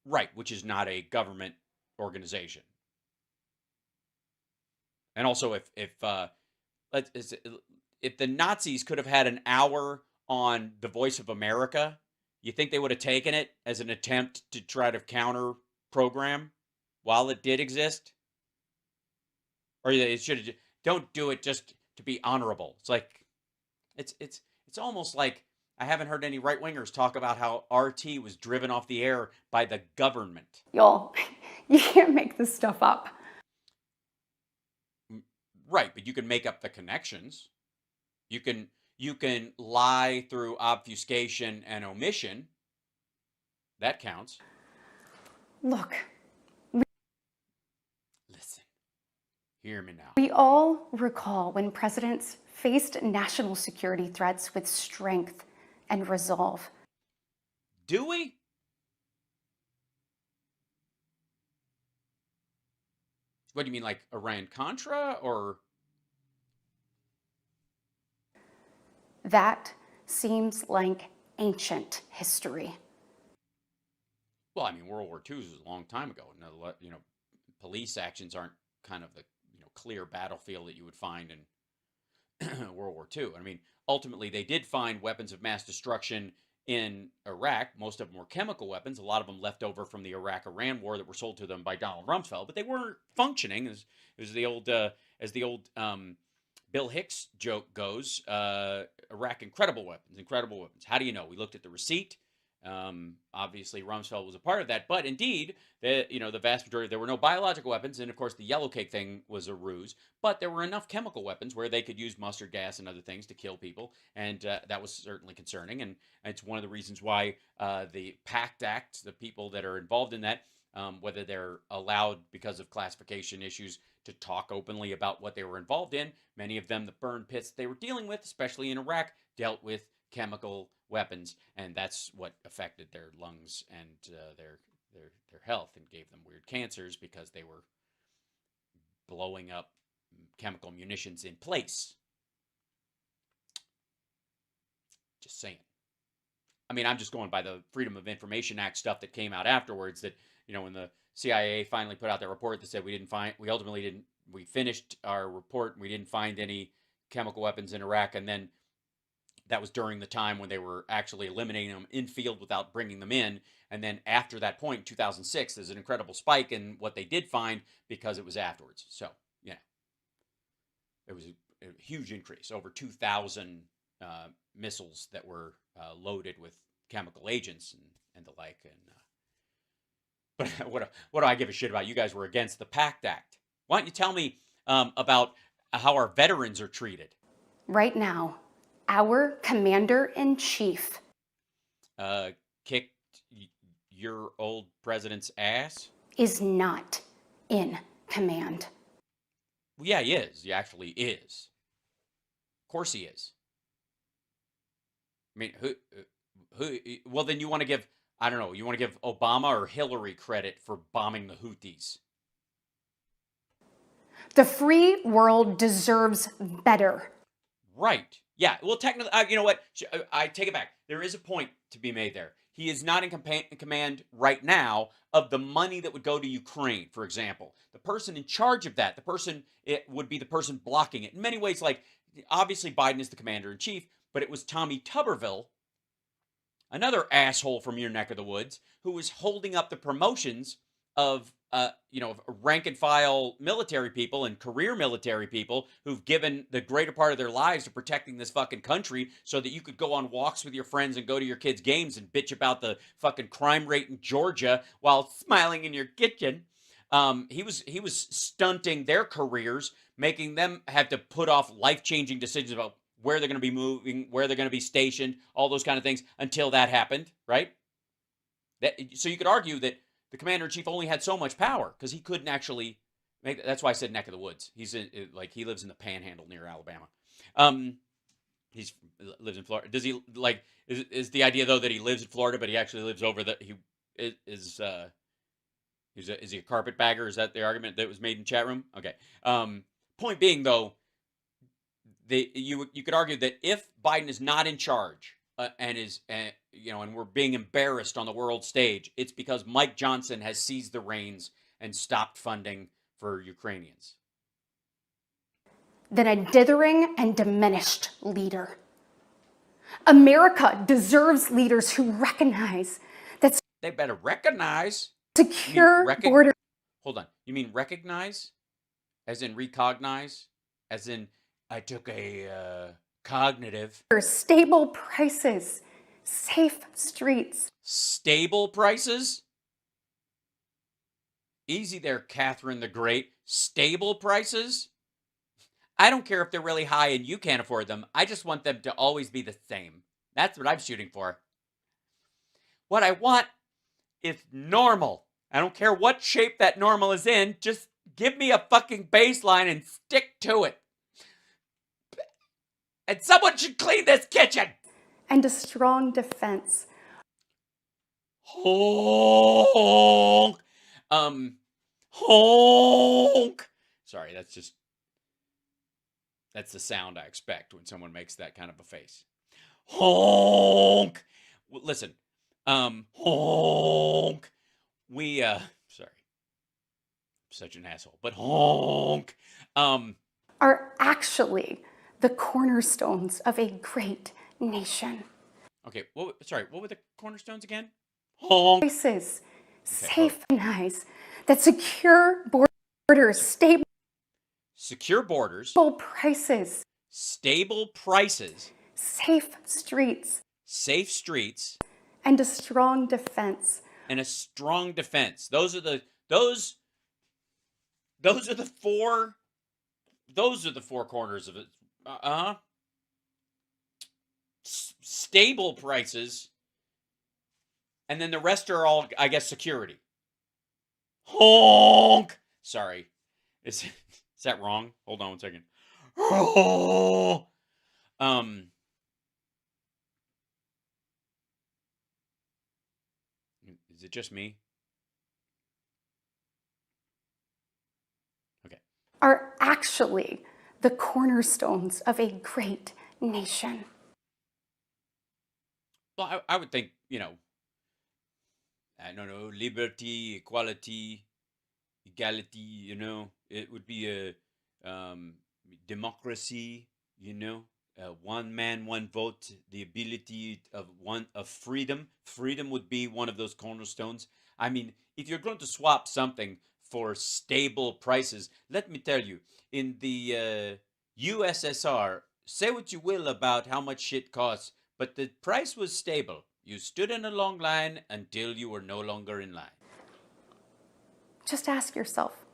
Right, which is not a government organization. And also, if the Nazis could have had an hour on the Voice of America, you think they would have taken it as an attempt to try to counter program while it did exist? Or they should have don't do it just to be honorable. It's like it's almost like I haven't heard any right wingers talk about how RT was driven off the air by the government. Y'all, you can't make this stuff up. Right, but you can make up the connections. You can lie through obfuscation and omission. That counts. Look, Listen, hear me now. we all recall when presidents faced national security threats with strength and resolve. Do we? What do you mean, like Iran-Contra, or? That seems like ancient history. Well, I mean, World War II was a long time ago. You know, police actions aren't kind of the clear battlefield that you would find in World War II. I mean, ultimately, they did find weapons of mass destruction in Iraq. Most of them were chemical weapons. A lot of them left over from the Iraq-Iran war that were sold to them by Donald Rumsfeld, but they weren't functioning. As the old Bill Hicks joke goes, Iraq, incredible weapons, incredible weapons. How do you know? We looked at the receipt. Obviously, Rumsfeld was a part of that, but indeed, the vast majority, there were no biological weapons, and of course, the yellow cake thing was a ruse. But there were enough chemical weapons where they could use mustard gas and other things to kill people, and that was certainly concerning. And it's one of the reasons why the PACT Act, the people that are involved in that, whether they're allowed because of classification issues to talk openly about what they were involved in. Many of them, the burn pits they were dealing with, especially in Iraq, dealt with chemical weapons, and that's what affected their lungs and their health, and gave them weird cancers because they were blowing up chemical munitions in place. Just saying. I mean, I'm just going by the Freedom of Information Act stuff that came out afterwards, that, when the CIA finally put out their report that said we finished our report and we didn't find any chemical weapons in Iraq, and then that was during the time when they were actually eliminating them in field without bringing them in. And then after that point, 2006, there's an incredible spike in what they did find because it was afterwards. So, it was a huge increase, over 2,000 missiles that were loaded with chemical agents and the like. But what do I give a shit about? You guys were against the PACT Act. Why don't you tell me about how our veterans are treated? Right now, our commander-in-chief kicked your old president's ass? is not in command. Well, yeah, he is. He actually is. Of course he is. I mean, who? Well, then you want to give, I don't know, you want to give Obama or Hillary credit for bombing the Houthis? The free world deserves better. Right. Yeah. Well, technically, you know what? I take it back. There is a point to be made there. He is not in command right now of the money that would go to Ukraine, for example. The person in charge of that, it would be the person blocking it. In many ways, like, obviously Biden is the commander-in-chief, but it was Tommy Tuberville, another asshole from your neck of the woods, who was holding up the promotions of rank and file military people and career military people who've given the greater part of their lives to protecting this fucking country so that you could go on walks with your friends and go to your kids' games and bitch about the fucking crime rate in Georgia while smiling in your kitchen. He was stunting their careers, making them have to put off life-changing decisions about where they're going to be moving, where they're going to be stationed, all those kind of things until that happened, right? So you could argue that the commander-in-chief only had so much power because he couldn't actually make. That's why I said neck of the woods. He lives in the Panhandle near Alabama. Lives in Florida. Does he is the idea though that he lives in Florida, but he actually lives over is he a carpetbagger? Is that the argument that was made in chat room? Okay. Point being, though, you could argue that if Biden is not in charge and we're being embarrassed on the world stage, it's because Mike Johnson has seized the reins and stopped funding for Ukrainians. Than a dithering and diminished leader. America deserves leaders who recognize that They better recognize. secure borders. Hold on. You mean recognize? As in recognize? As in I took a cognitive. Stable prices, safe streets. Stable prices? Easy there, Catherine the Great. Stable prices? I don't care if they're really high and you can't afford them. I just want them to always be the same. That's what I'm shooting for. What I want is normal. I don't care what shape that normal is in. Just give me a fucking baseline and stick to it. And someone should clean this kitchen. And a strong defense. Honk. Honk. Sorry, that's the sound I expect when someone makes that kind of a face. Honk. Listen. Honk. Sorry. I'm such an asshole. But honk. Are actually the cornerstones of a great nation. Okay, what were the cornerstones again? Honk. Prices, safe, nice, that secure borders, stable Secure borders. prices. Stable prices. Safe streets. Safe streets. And a strong defense. And a strong defense. Those are the four corners of it. Stable prices. And then the rest are all, I guess, security. Honk. Sorry. Is that wrong? Hold on one second. Is it just me? Okay. Are actually the cornerstones of a great nation. Well, I would think, I don't know, liberty, equality, equality, it would be a democracy, one man, one vote, the ability of freedom. Freedom would be one of those cornerstones. I mean, if you're going to swap something for stable prices, let me tell you, in the USSR, say what you will about how much shit costs, but the price was stable. You stood in a long line until you were no longer in line. Just ask yourself.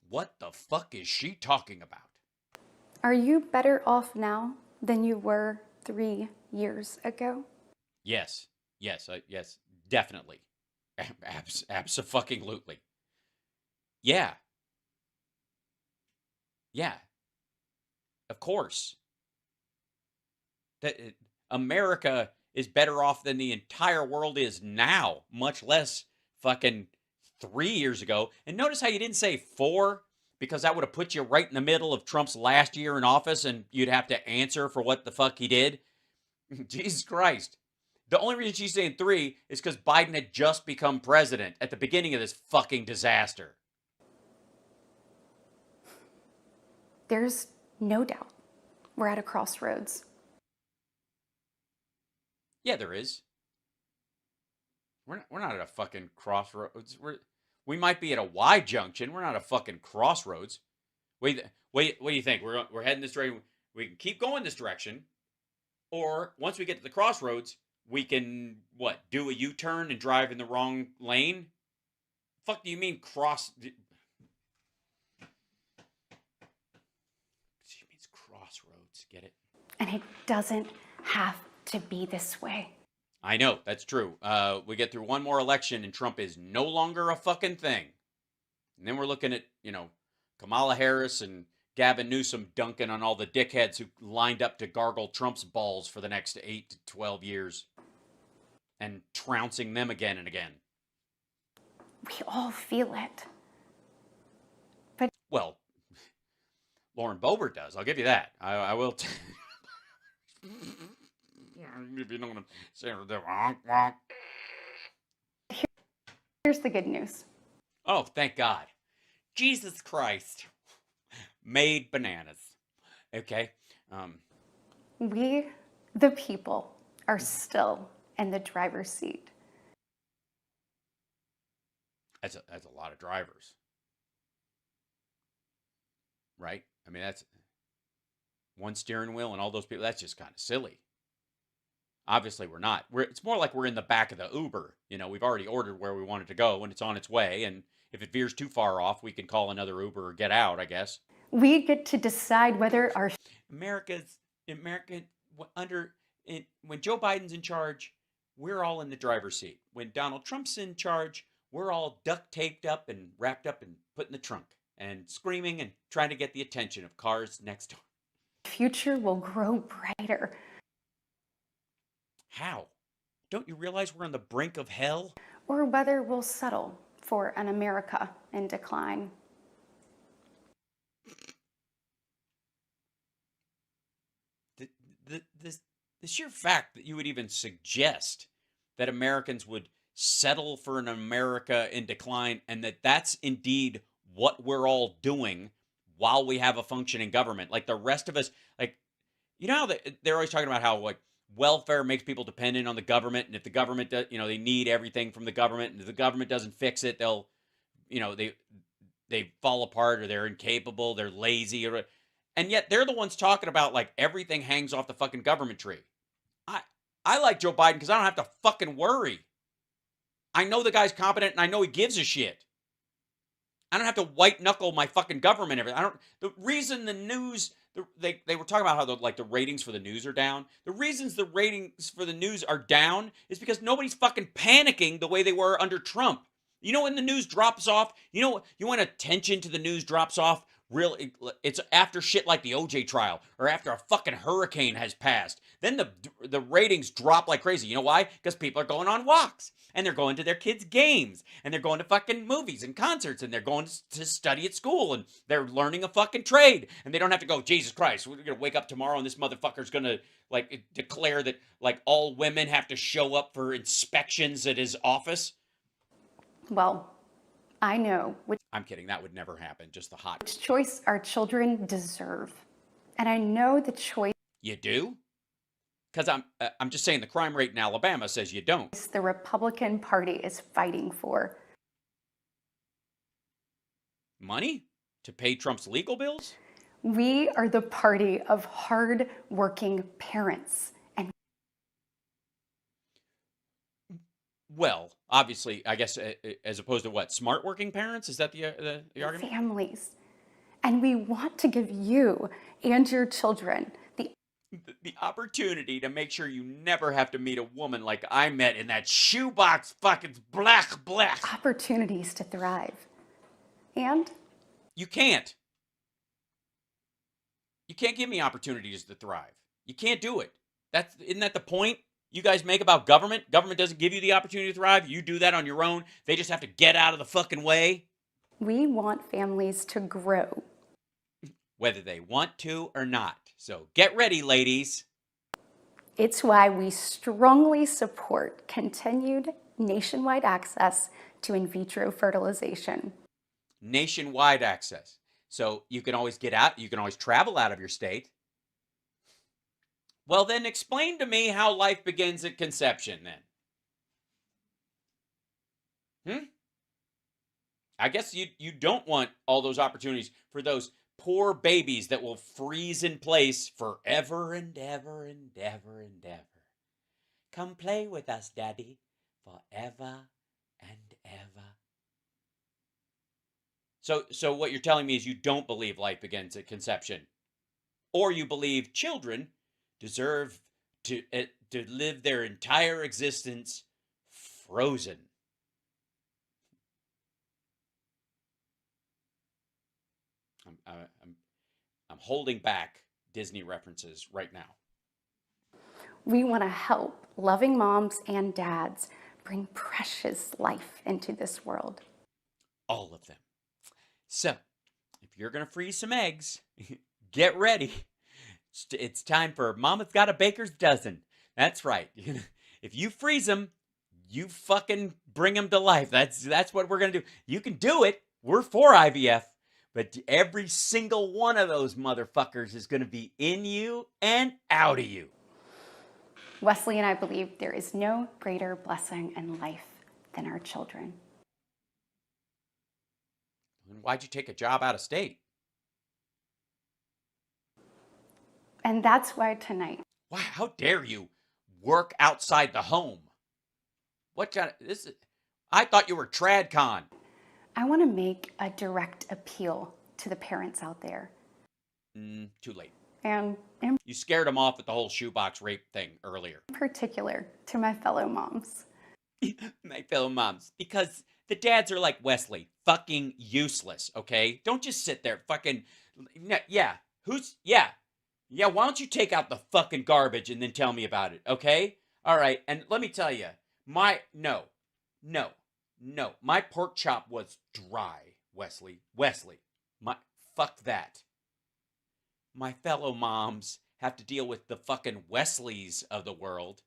What the fuck is she talking about? Are you better off now than you were 3 years ago? Yes, definitely. Abso-fucking-lutely. Yeah. Of course. That America is better off than the entire world is now, much less fucking 3 years ago. And notice how you didn't say 4, because that would have put you right in the middle of Trump's last year in office and you'd have to answer for what the fuck he did. Jesus Christ. The only reason she's saying 3 is because Biden had just become president at the beginning of this fucking disaster. There's no doubt we're at a crossroads. Yeah, there is. We're not at a fucking crossroads. We might be at a Y junction. We're not a fucking crossroads. Wait, what do you think? We're heading this direction. We can keep going this direction, or once we get to the crossroads, we can do a U-turn and drive in the wrong lane? Fuck do you mean cross? She means crossroads. Get it? And it doesn't have to be this way. I know, that's true. We get through one more election and Trump is no longer a fucking thing. And then we're looking at, Kamala Harris and Gavin Newsom dunking on all the dickheads who lined up to gargle Trump's balls for the next 8 to 12 years. and trouncing them again and again. We all feel it. Well, Lauren Boebert does. I'll give you that. I will. If you don't want to say the wonk wonk. Here's the good news. Oh, thank God. Jesus Christ made bananas. Okay. We, the people, are still in the driver's seat. That's a lot of drivers. Right? I mean, that's one steering wheel and all those people. That's just kind of silly. Obviously, we're not. It's more like we're in the back of the Uber. You know, we've already ordered where we want it to go and it's on its way. And if it veers too far off, we can call another Uber or get out, I guess. We get to decide whether our America when Joe Biden's in charge, we're all in the driver's seat. When Donald Trump's in charge, we're all duct taped up and wrapped up and put in the trunk and screaming and trying to get the attention of cars next door. future will grow brighter. How? Don't you realize we're on the brink of hell? Or whether we'll settle for an America in decline. The sheer fact that you would even suggest that Americans would settle for an America in decline and that that's indeed what we're all doing while we have a functioning government. Like the rest of us, like, you know how they're always talking about how like welfare makes people dependent on the government, and if the government does, you know, they need everything from the government, and if the government doesn't fix it, they'll, you know, they fall apart, or they're incapable, they're lazy, or, and yet they're the ones talking about like everything hangs off the fucking government tree. I like Joe Biden because I don't have to fucking worry. I know the guy's competent and I know he gives a shit. I don't have to white knuckle my fucking government. The reason the news, they were talking about how the ratings for the news are down. The reasons the ratings for the news are down is because nobody's fucking panicking the way they were under Trump. You know, when the news drops off, you know, you want attention to the news drops off. Really, it's after shit like the OJ trial or after a fucking hurricane has passed. Then the ratings drop like crazy. You know why? Because people are going on walks and they're going to their kids' games and they're going to fucking movies and concerts and they're going to study at school and they're learning a fucking trade and they don't have to go, Jesus Christ, we're gonna wake up tomorrow and this motherfucker's gonna like declare that like all women have to show up for inspections at his office. Well, I know which I'm kidding. That would never happen. Just the hot choice our children deserve. And I know the choice You do? Because I'm just saying the crime rate in Alabama says you don't. the Republican Party is fighting for. Money to pay Trump's legal bills? We are the party of hard-working parents. And Well, obviously, I guess as opposed to what? Smart working parents? Is that the argument? families. And we want to give you and your children The opportunity to make sure you never have to meet a woman like I met in that shoebox fucking black. opportunities to thrive. And You can't. You can't give me opportunities to thrive. You can't do it. Isn't that the point you guys make about government? Government doesn't give you the opportunity to thrive. You do that on your own. They just have to get out of the fucking way. we want families to grow. Whether they want to or not. So get ready, ladies. It's why we strongly support continued nationwide access to in vitro fertilization. Nationwide access. So you can always get out. You can always travel out of your state. Well, then explain to me how life begins at conception then. I guess you don't want all those opportunities for those poor babies that will freeze in place forever and ever and ever and ever. Come play with us, Daddy, forever and ever. So what you're telling me is you don't believe life begins at conception, or you believe children deserve to live their entire existence frozen. I'm holding back Disney references right now. We want to help loving moms and dads bring precious life into this world. All of them. So, if you're going to freeze some eggs, get ready. It's time for Mama's Got a Baker's Dozen. That's right. If you freeze them, you fucking bring them to life. That's what we're going to do. You can do it. We're for IVF. But every single one of those motherfuckers is going to be in you and out of you. Wesley and I believe there is no greater blessing in life than our children. Why'd you take a job out of state? And that's why tonight. Wow, how dare you work outside the home? What kind of this is? I thought you were TradCon. I want to make a direct appeal to the parents out there. Too late. And in You scared them off with the whole shoebox rape thing earlier. particular to my fellow moms. My fellow moms, because the dads are like Wesley, fucking useless, okay? Don't just sit there fucking, yeah, yeah, why don't you take out the fucking garbage and then tell me about it, okay? All right, and let me tell you, no, my pork chop was dry, Wesley, fuck that. My fellow moms have to deal with the fucking Wesleys of the world.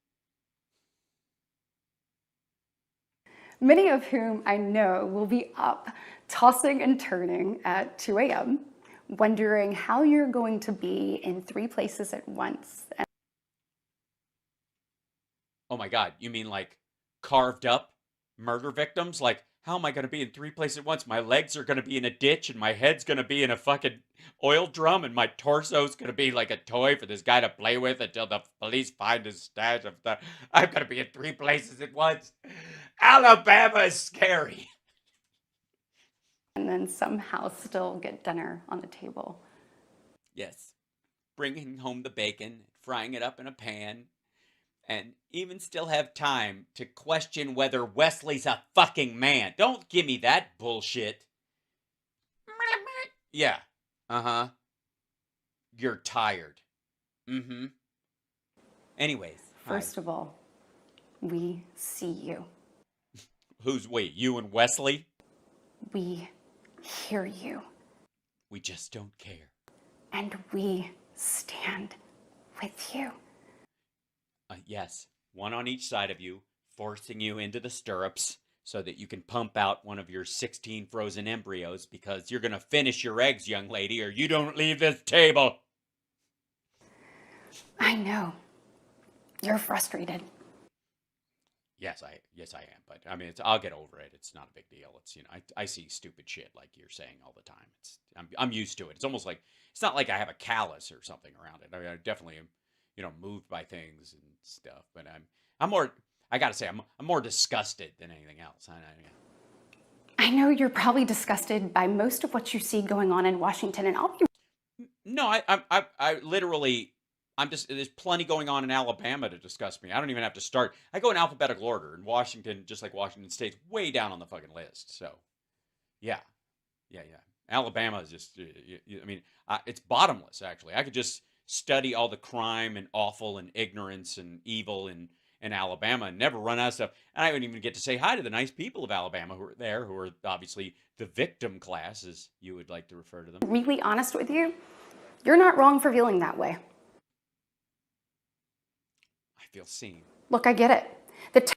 Many of whom I know will be up, tossing and turning at 2 a.m., wondering how you're going to be in 3 places at once. Oh my God, you mean like carved up murder victims? Like, how am I going to be in 3 places at once? My legs are going to be in a ditch and my head's going to be in a fucking oil drum and my torso's going to be like a toy for this guy to play with until the police find his stash of stuff. I'm going to be in 3 places at once. Alabama is scary. And then somehow still get dinner on the table. Yes. Bringing home the bacon, frying it up in a pan, and even still have time to question whether Wesley's a fucking man. Don't give me that bullshit. Yeah. Uh-huh. You're tired. Mm-hmm. Anyways. First of all, we see you. Wait, you and Wesley? We hear you. We just don't care. And we stand with you. Yes, one on each side of you, forcing you into the stirrups so that you can pump out one of your 16 frozen embryos because you're going to finish your eggs, young lady, or you don't leave this table. I know. You're frustrated. Yes, I am. But I mean, I'll get over it. It's not a big deal. It's, I see stupid shit like you're saying all the time. I'm used to it. It's almost like, it's not like I have a callus or something around it. I mean, I definitely am, moved by things and stuff. But I'm more, I gotta say, I'm more disgusted than anything else. I know you're probably disgusted by most of what you see going on in Washington, and I'll be. No, I literally, there's plenty going on in Alabama to disgust me. I don't even have to start. I go in alphabetical order, and Washington, just like Washington State's way down on the fucking list. So, yeah. Alabama is just, I mean, it's bottomless, actually. I could just study all the crime and awful and ignorance and evil in Alabama and never run out of stuff. And I wouldn't even get to say hi to the nice people of Alabama who are there, who are obviously the victim class, as you would like to refer to them. Really honest with you, you're not wrong for feeling that way. I feel seen. Look, I get it. The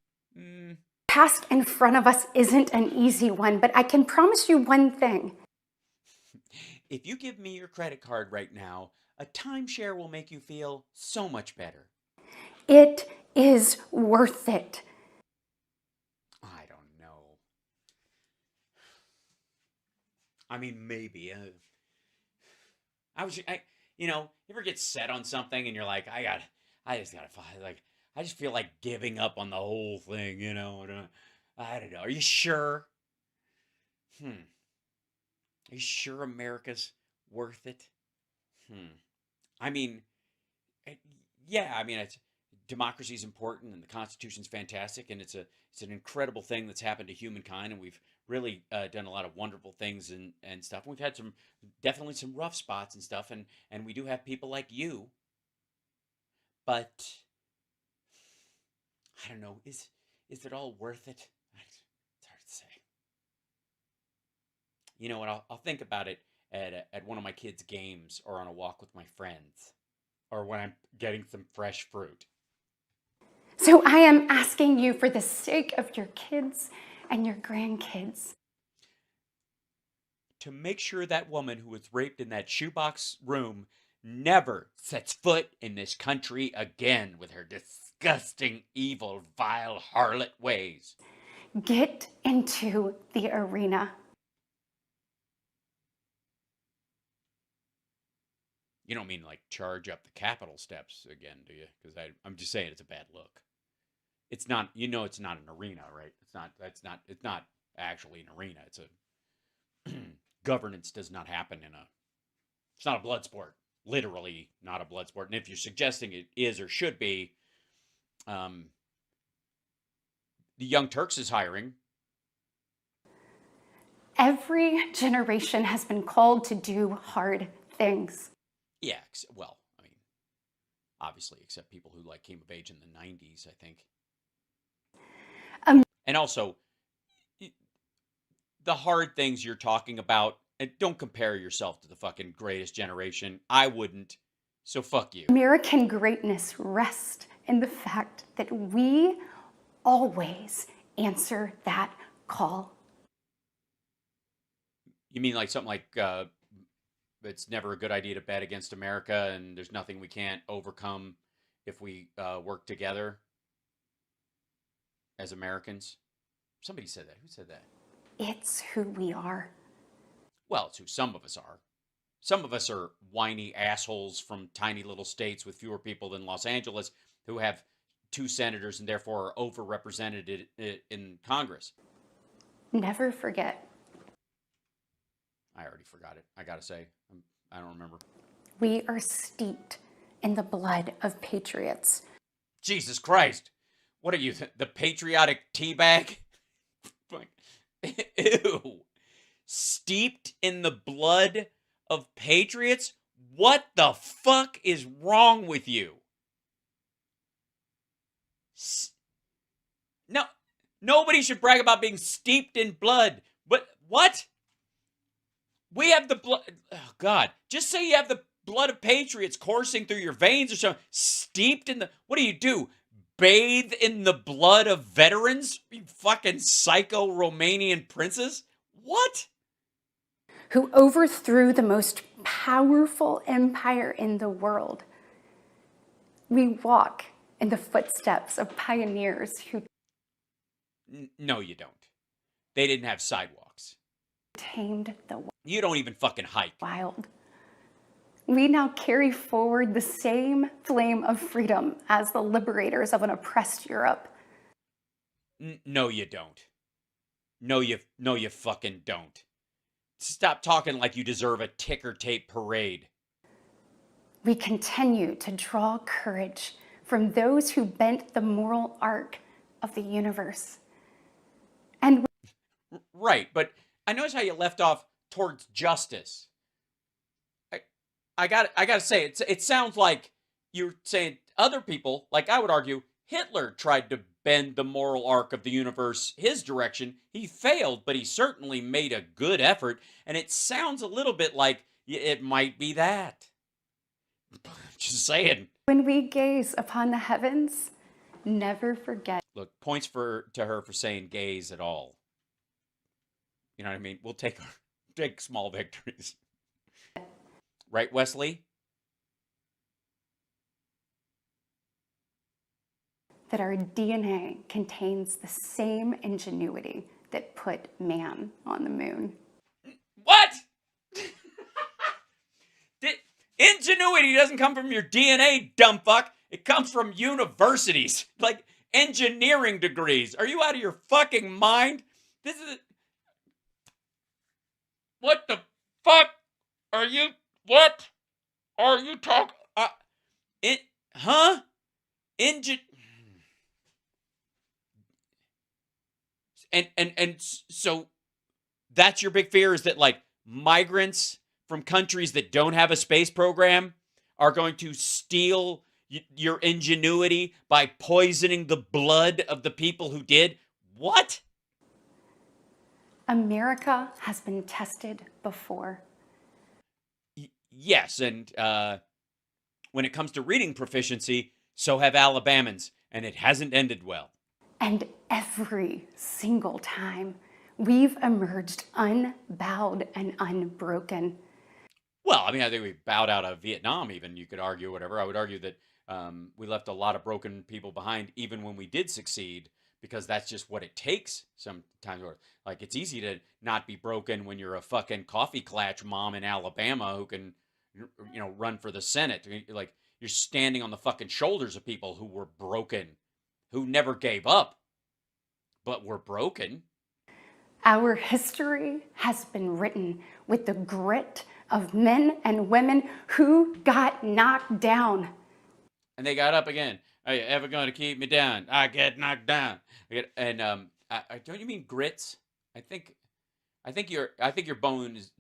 task in front of us isn't an easy one, but I can promise you one thing. If you give me your credit card right now, a timeshare will make you feel so much better. It is worth it. I don't know. I mean, maybe. You ever get set on something and you're like, I just feel like giving up on the whole thing, I don't know. Are you sure? Are you sure America's worth it? I mean, yeah, I mean, democracy is important and the Constitution's fantastic and it's an incredible thing that's happened to humankind, and we've really done a lot of wonderful things and stuff. We've had definitely some rough spots and stuff, and we do have people like you. But I don't know. Is it all worth it? It's hard to say. You know what? I'll think about it at one of my kids' games or on a walk with my friends or when I'm getting some fresh fruit. So I am asking you for the sake of your kids and your grandkids to make sure that woman who was raped in that shoebox room never sets foot in this country again with her disgusting, evil, vile, harlot ways. get into the arena. You don't mean like charge up the Capitol steps again, do you? Because I'm just saying it's a bad look. It's not, it's not an arena, right? It's not actually an arena. It's a governance does not happen it's not a blood sport. Literally not a blood sport. And if you're suggesting it is or should be, the Young Turks is hiring. Every generation has been called to do hard things. Yeah, well, I mean, obviously, except people who came of age in the 90s, I think. And also, the hard things you're talking about, and don't compare yourself to the fucking greatest generation. I wouldn't. So fuck you. American greatness rests in the fact that we always answer that call. You mean something like it's never a good idea to bet against America and there's nothing we can't overcome if we work together as Americans? Somebody said that. Who said that? It's who we are. Well, it's who some of us are. Some of us are whiny assholes from tiny little states with fewer people than Los Angeles who have 2 senators and therefore are overrepresented in Congress. Never forget. I already forgot it. I gotta say, I don't remember. We are steeped in the blood of patriots. Jesus Christ. What are you, the patriotic teabag? Ew. Steeped in the blood of patriots? What the fuck is wrong with you? No, nobody should brag about being steeped in blood. But what? We have the blood. Oh, God. Just say you have the blood of patriots coursing through your veins or something. Steeped in the. What do? Bathe in the blood of veterans? You fucking psycho Romanian princes? What? Who overthrew the most powerful empire in the world. We walk in the footsteps of pioneers who No, you don't. They didn't have sidewalks. Tamed the You don't even fucking hike. wild. We now carry forward the same flame of freedom as the liberators of an oppressed Europe. No, you don't. No, you fucking don't. Stop talking like you deserve a ticker tape parade. We continue to draw courage from those who bent the moral arc of the universe. And Right, but I notice how you left off towards justice. I gotta say, it sounds like you're saying other people, like I would argue, Hitler tried to bend the moral arc of the universe his direction. He failed, but he certainly made a good effort, and it sounds a little bit like it might be that. Just saying. when we gaze upon the heavens, never forget. Look, points to her for saying gays at all. You know what I mean? We'll take small victories. Right, Wesley? That our DNA contains the same ingenuity that put man on the moon. What? Ingenuity doesn't come from your DNA, dumb fuck. It comes from universities, like engineering degrees. Are you out of your fucking mind? This is... What the fuck are you... What are you talking... And so that's your big fear, is that migrants from countries that don't have a space program are going to steal your ingenuity by poisoning the blood of the people who did? What? America has been tested before. Yes, and when it comes to reading proficiency, so have Alabamans, and it hasn't ended well. And every single time, we've emerged unbowed and unbroken. Well, I mean, I think we bowed out of Vietnam, even, you could argue, whatever. I would argue that we left a lot of broken people behind, even when we did succeed, because that's just what it takes sometimes. Like, it's easy to not be broken when you're a fucking coffee clutch mom in Alabama who can, run for the Senate. Like, you're standing on the fucking shoulders of people who were broken, who never gave up, but were broken. Our history has been written with the grit of men and women who got knocked down. And they got up again. Are you ever going to keep me down? I get knocked down. And don't you mean grits? I think your bone is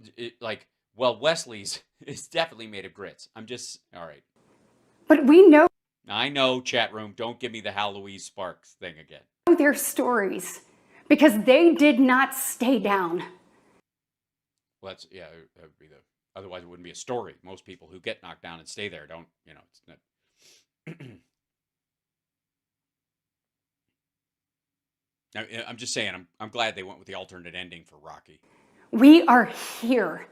like, well, Wesley's is definitely made of grits. I'm just all right. But we know I know, chat room. Don't give me the Halloween Sparks thing again. their stories because they did not stay down. Well, that would be otherwise it wouldn't be a story. Most people who get knocked down and stay there don't, it's not. I'm just saying, I'm glad they went with the alternate ending for Rocky. We are here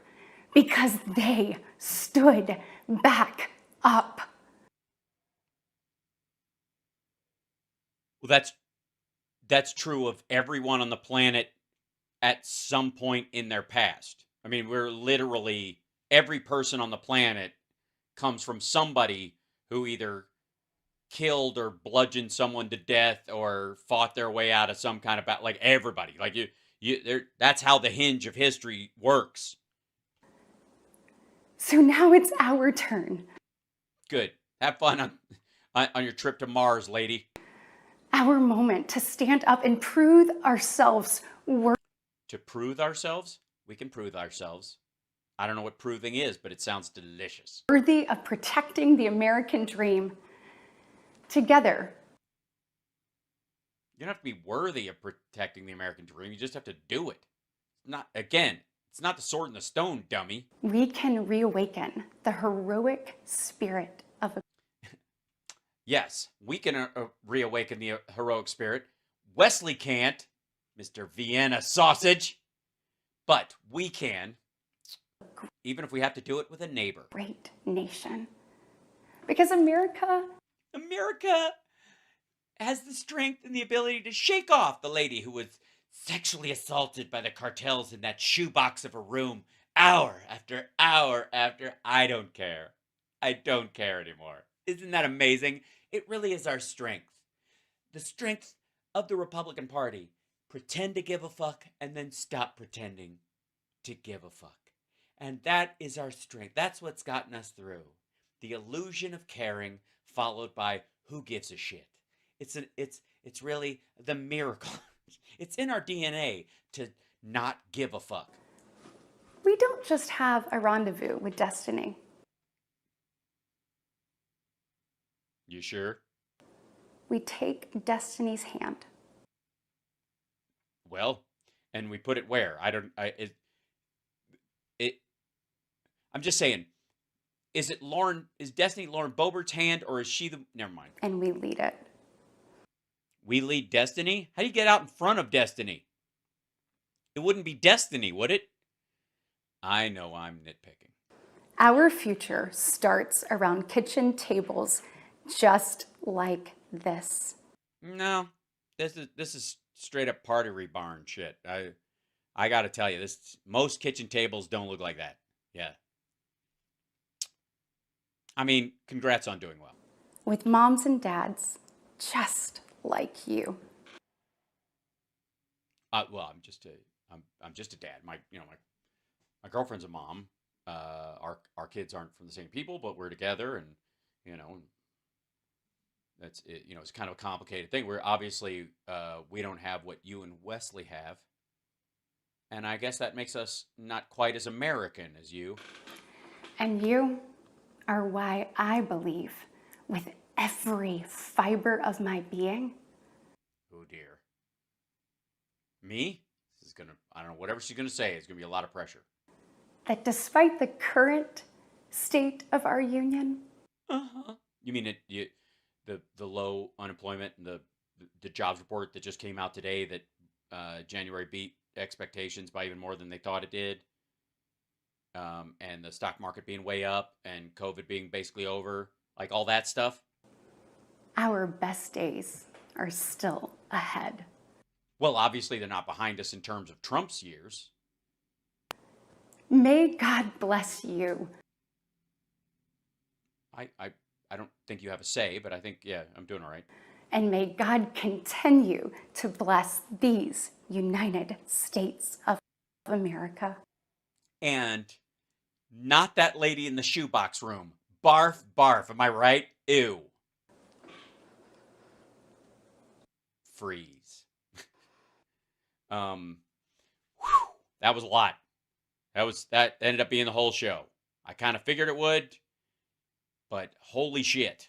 because they stood back up. Well, that's true of everyone on the planet at some point in their past. I mean, we're literally, every person on the planet comes from somebody who either killed or bludgeoned someone to death or fought their way out of some kind of battle. Like, everybody. Like, that's how the hinge of history works. So now it's our turn. Good. Have fun on your trip to Mars, lady. Our moment to stand up and prove ourselves worthy. To prove ourselves? We can prove ourselves. I don't know what proving is, but it sounds delicious. Worthy of protecting the American dream. Together. You don't have to be worthy of protecting the American dream. You just have to do it. It's not the sword and the stone, dummy. We can reawaken the heroic spirit of a... Yes, we can reawaken the heroic spirit. Wesley can't, Mr. Vienna sausage. But we can, even if we have to do it with a neighbor. Great nation. Because America has the strength and the ability to shake off the lady who was sexually assaulted by the cartels in that shoebox of a room hour after hour after. I don't care. I don't care anymore. Isn't that amazing? It really is our strength. The strength of the Republican Party. Pretend to give a fuck and then stop pretending to give a fuck. And that is our strength. That's what's gotten us through. The illusion of caring followed by who gives a shit. It's really the miracle. It's in our DNA to not give a fuck. we don't just have a rendezvous with destiny. You sure? We take destiny's hand. Well, and we put it where? I'm just saying, is Destiny Lauren Boebert's hand, or is she never mind. And we lead it. We lead Destiny? How do you get out in front of Destiny? It wouldn't be Destiny, would it? I know I'm nitpicking. Our future starts around kitchen tables just like this. No, this is straight up party barn shit. I got to tell you, most kitchen tables don't look like that. Yeah. I mean, congrats on doing well. With moms and dads just like you. Well, I'm just a dad. My girlfriend's a mom. Our kids aren't from the same people, but we're together, and that's it. It's kind of a complicated thing. We're obviously we don't have what you and Wesley have, and I guess that makes us not quite as American as you. And you are why I believe with every fiber of my being Oh dear. Me? This is gonna, I don't know, whatever she's gonna say is gonna be a lot of pressure. that despite the current state of our union, You mean the low unemployment and the jobs report that just came out today that January beat expectations by even more than they thought it did, and the stock market being way up and COVID being basically over, like all that stuff? our best days are still ahead. Well, obviously they're not behind us in terms of Trump's years. May God bless you. I don't think you have a say, but I think, yeah, I'm doing all right. And may God continue to bless these United States of America. And not that lady in the shoebox room. Barf, barf. Am I right? Ew. Freeze. That was a lot. That ended up being the whole show. I kind of figured it would, but holy shit.